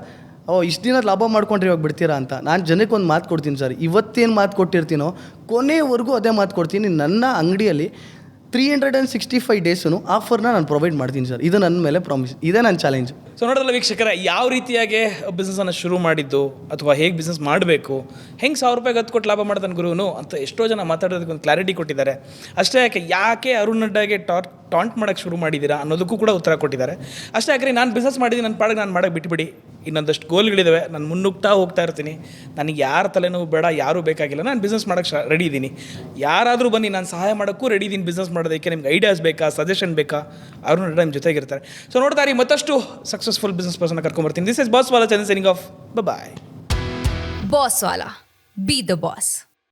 ಇಷ್ಟು ದಿನ ಲಾಭ ಮಾಡ್ಕೊಂಡ್ರೆ ಇವಾಗ ಬಿಡ್ತೀರಾ ಅಂತ ನಾನು ಜನಕ್ಕೆ ಒಂದು ಮಾತು ಕೊಡ್ತೀನಿ ಸರ್. ಇವತ್ತೇನು ಮಾತು ಕೊಟ್ಟಿರ್ತೀನೋ ಕೊನೆವರೆಗೂ ಅದೇ ಮಾತು ಕೊಡ್ತೀನಿ. ನನ್ನ ಅಂಗಡಿಯಲ್ಲಿ 365 ಡೇಸು ಆಫರ್ನ ನಾನು ಪ್ರೊವೈಡ್ ಮಾಡ್ತೀನಿ ಸರ್. ಇದು ನನ್ನ ಮೇಲೆ ಪ್ರಾಮಿಸ್, ಇದೇ ನನ್ನ ಚಾಲೆಂಜ್. ಸೊ ನೋಡೋದಲ್ಲ ವೀಕ್ಷಕರೇ, ಯಾವ ರೀತಿಯಾಗಿ ಬಿಸ್ನೆಸ್ಸನ್ನು ಶುರು ಮಾಡಿದ್ದು ಅಥವಾ ಹೇಗೆ ಬಿಸ್ನೆಸ್ ಮಾಡಬೇಕು, ಹೆಂಗೆ 1000 ರೂಪಾಯಿಗೆ 10 ಕೋಟಿ ಲಾಭ ಮಾಡ್ತಾನೆ ಗುರುನು ಅಂತ ಎಷ್ಟೋ ಜನ ಮಾತಾಡೋದಕ್ಕೆ ಒಂದು ಕ್ಲಾರಿಟಿ ಕೊಟ್ಟಿದ್ದಾರೆ. ಅಷ್ಟೇ ಯಾಕೆ ಅರುಣ್ ನಡ್ಡಾಗೆ ಟಾಂಟ್ ಮಾಡೋಕ್ಕೆ ಶುರು ಮಾಡಿದ್ದೀರಾ ಅನ್ನೋದಕ್ಕೂ ಕೂಡ ಉತ್ತರ ಕೊಟ್ಟಿದ್ದಾರೆ. ಅಷ್ಟೇ ಯಾಕೆ ನಾನು ಬಿಸ್ನೆಸ್ ಮಾಡಿದ್ದೀನಿ, ನನ್ನ ಪಾಡಿಗೆ ನಾನು ಮಾಡೋಕ್ಕೆ ಬಿಟ್ಬಿಡಿ, ಇನ್ನೊಂದಷ್ಟು ಗೋಲ್ಗಳಿದ್ದಾವೆ, ನಾನು ಮುನ್ನುಗ್ತಾ ಹೋಗ್ತಾ ಇರ್ತೀನಿ, ನನಗೆ ಯಾರ ತಲೆನೋವು ಬೇಡ, ಯಾರೂ ಬೇಕಾಗಿಲ್ಲ, ನಾನು ಬಿಸ್ನೆಸ್ ಮಾಡೋಕ್ಕೆ ರೆಡಿ ಇದ್ದೀನಿ. ಯಾರಾದರೂ ಬನ್ನಿ, ನಾನು ಸಹಾಯ ಮಾಡೋಕ್ಕೂ ರೆಡಿ ಇದ್ದೀನಿ ಬಿಸ್ನೆಸ್ ಮಾಡೋದಕ್ಕೆ. ನಿಮ್ಗೆ ಐಡಿಯಾಸ್ ಬೇಕಾ, ಸಜೆಷನ್ ಬೇಕಾ, ಅರುಣ್ ನಡ್ಡಾ ನಿಮ್ಮ ಜೊತೆಗಿರ್ತಾರೆ. ಸೊ ನೋಡ್ತಾ ಇರಿ, ಮತ್ತಷ್ಟು ಸಕ್ಸಸ್ಫುಲ್ ಬಿಸ್ನೆಸ್ ಪರ್ಸನ್ ಕರ್ಕೊಂಡ್ಬರ್ತೀನಿ. ದಿಸ್ ಇಸ್ ಬಾಸ್ ವಾಲಾ, Chandan signing off. Bye. Boss ವಾಲಾ, ಬಿ ದ ಬಾಸ್.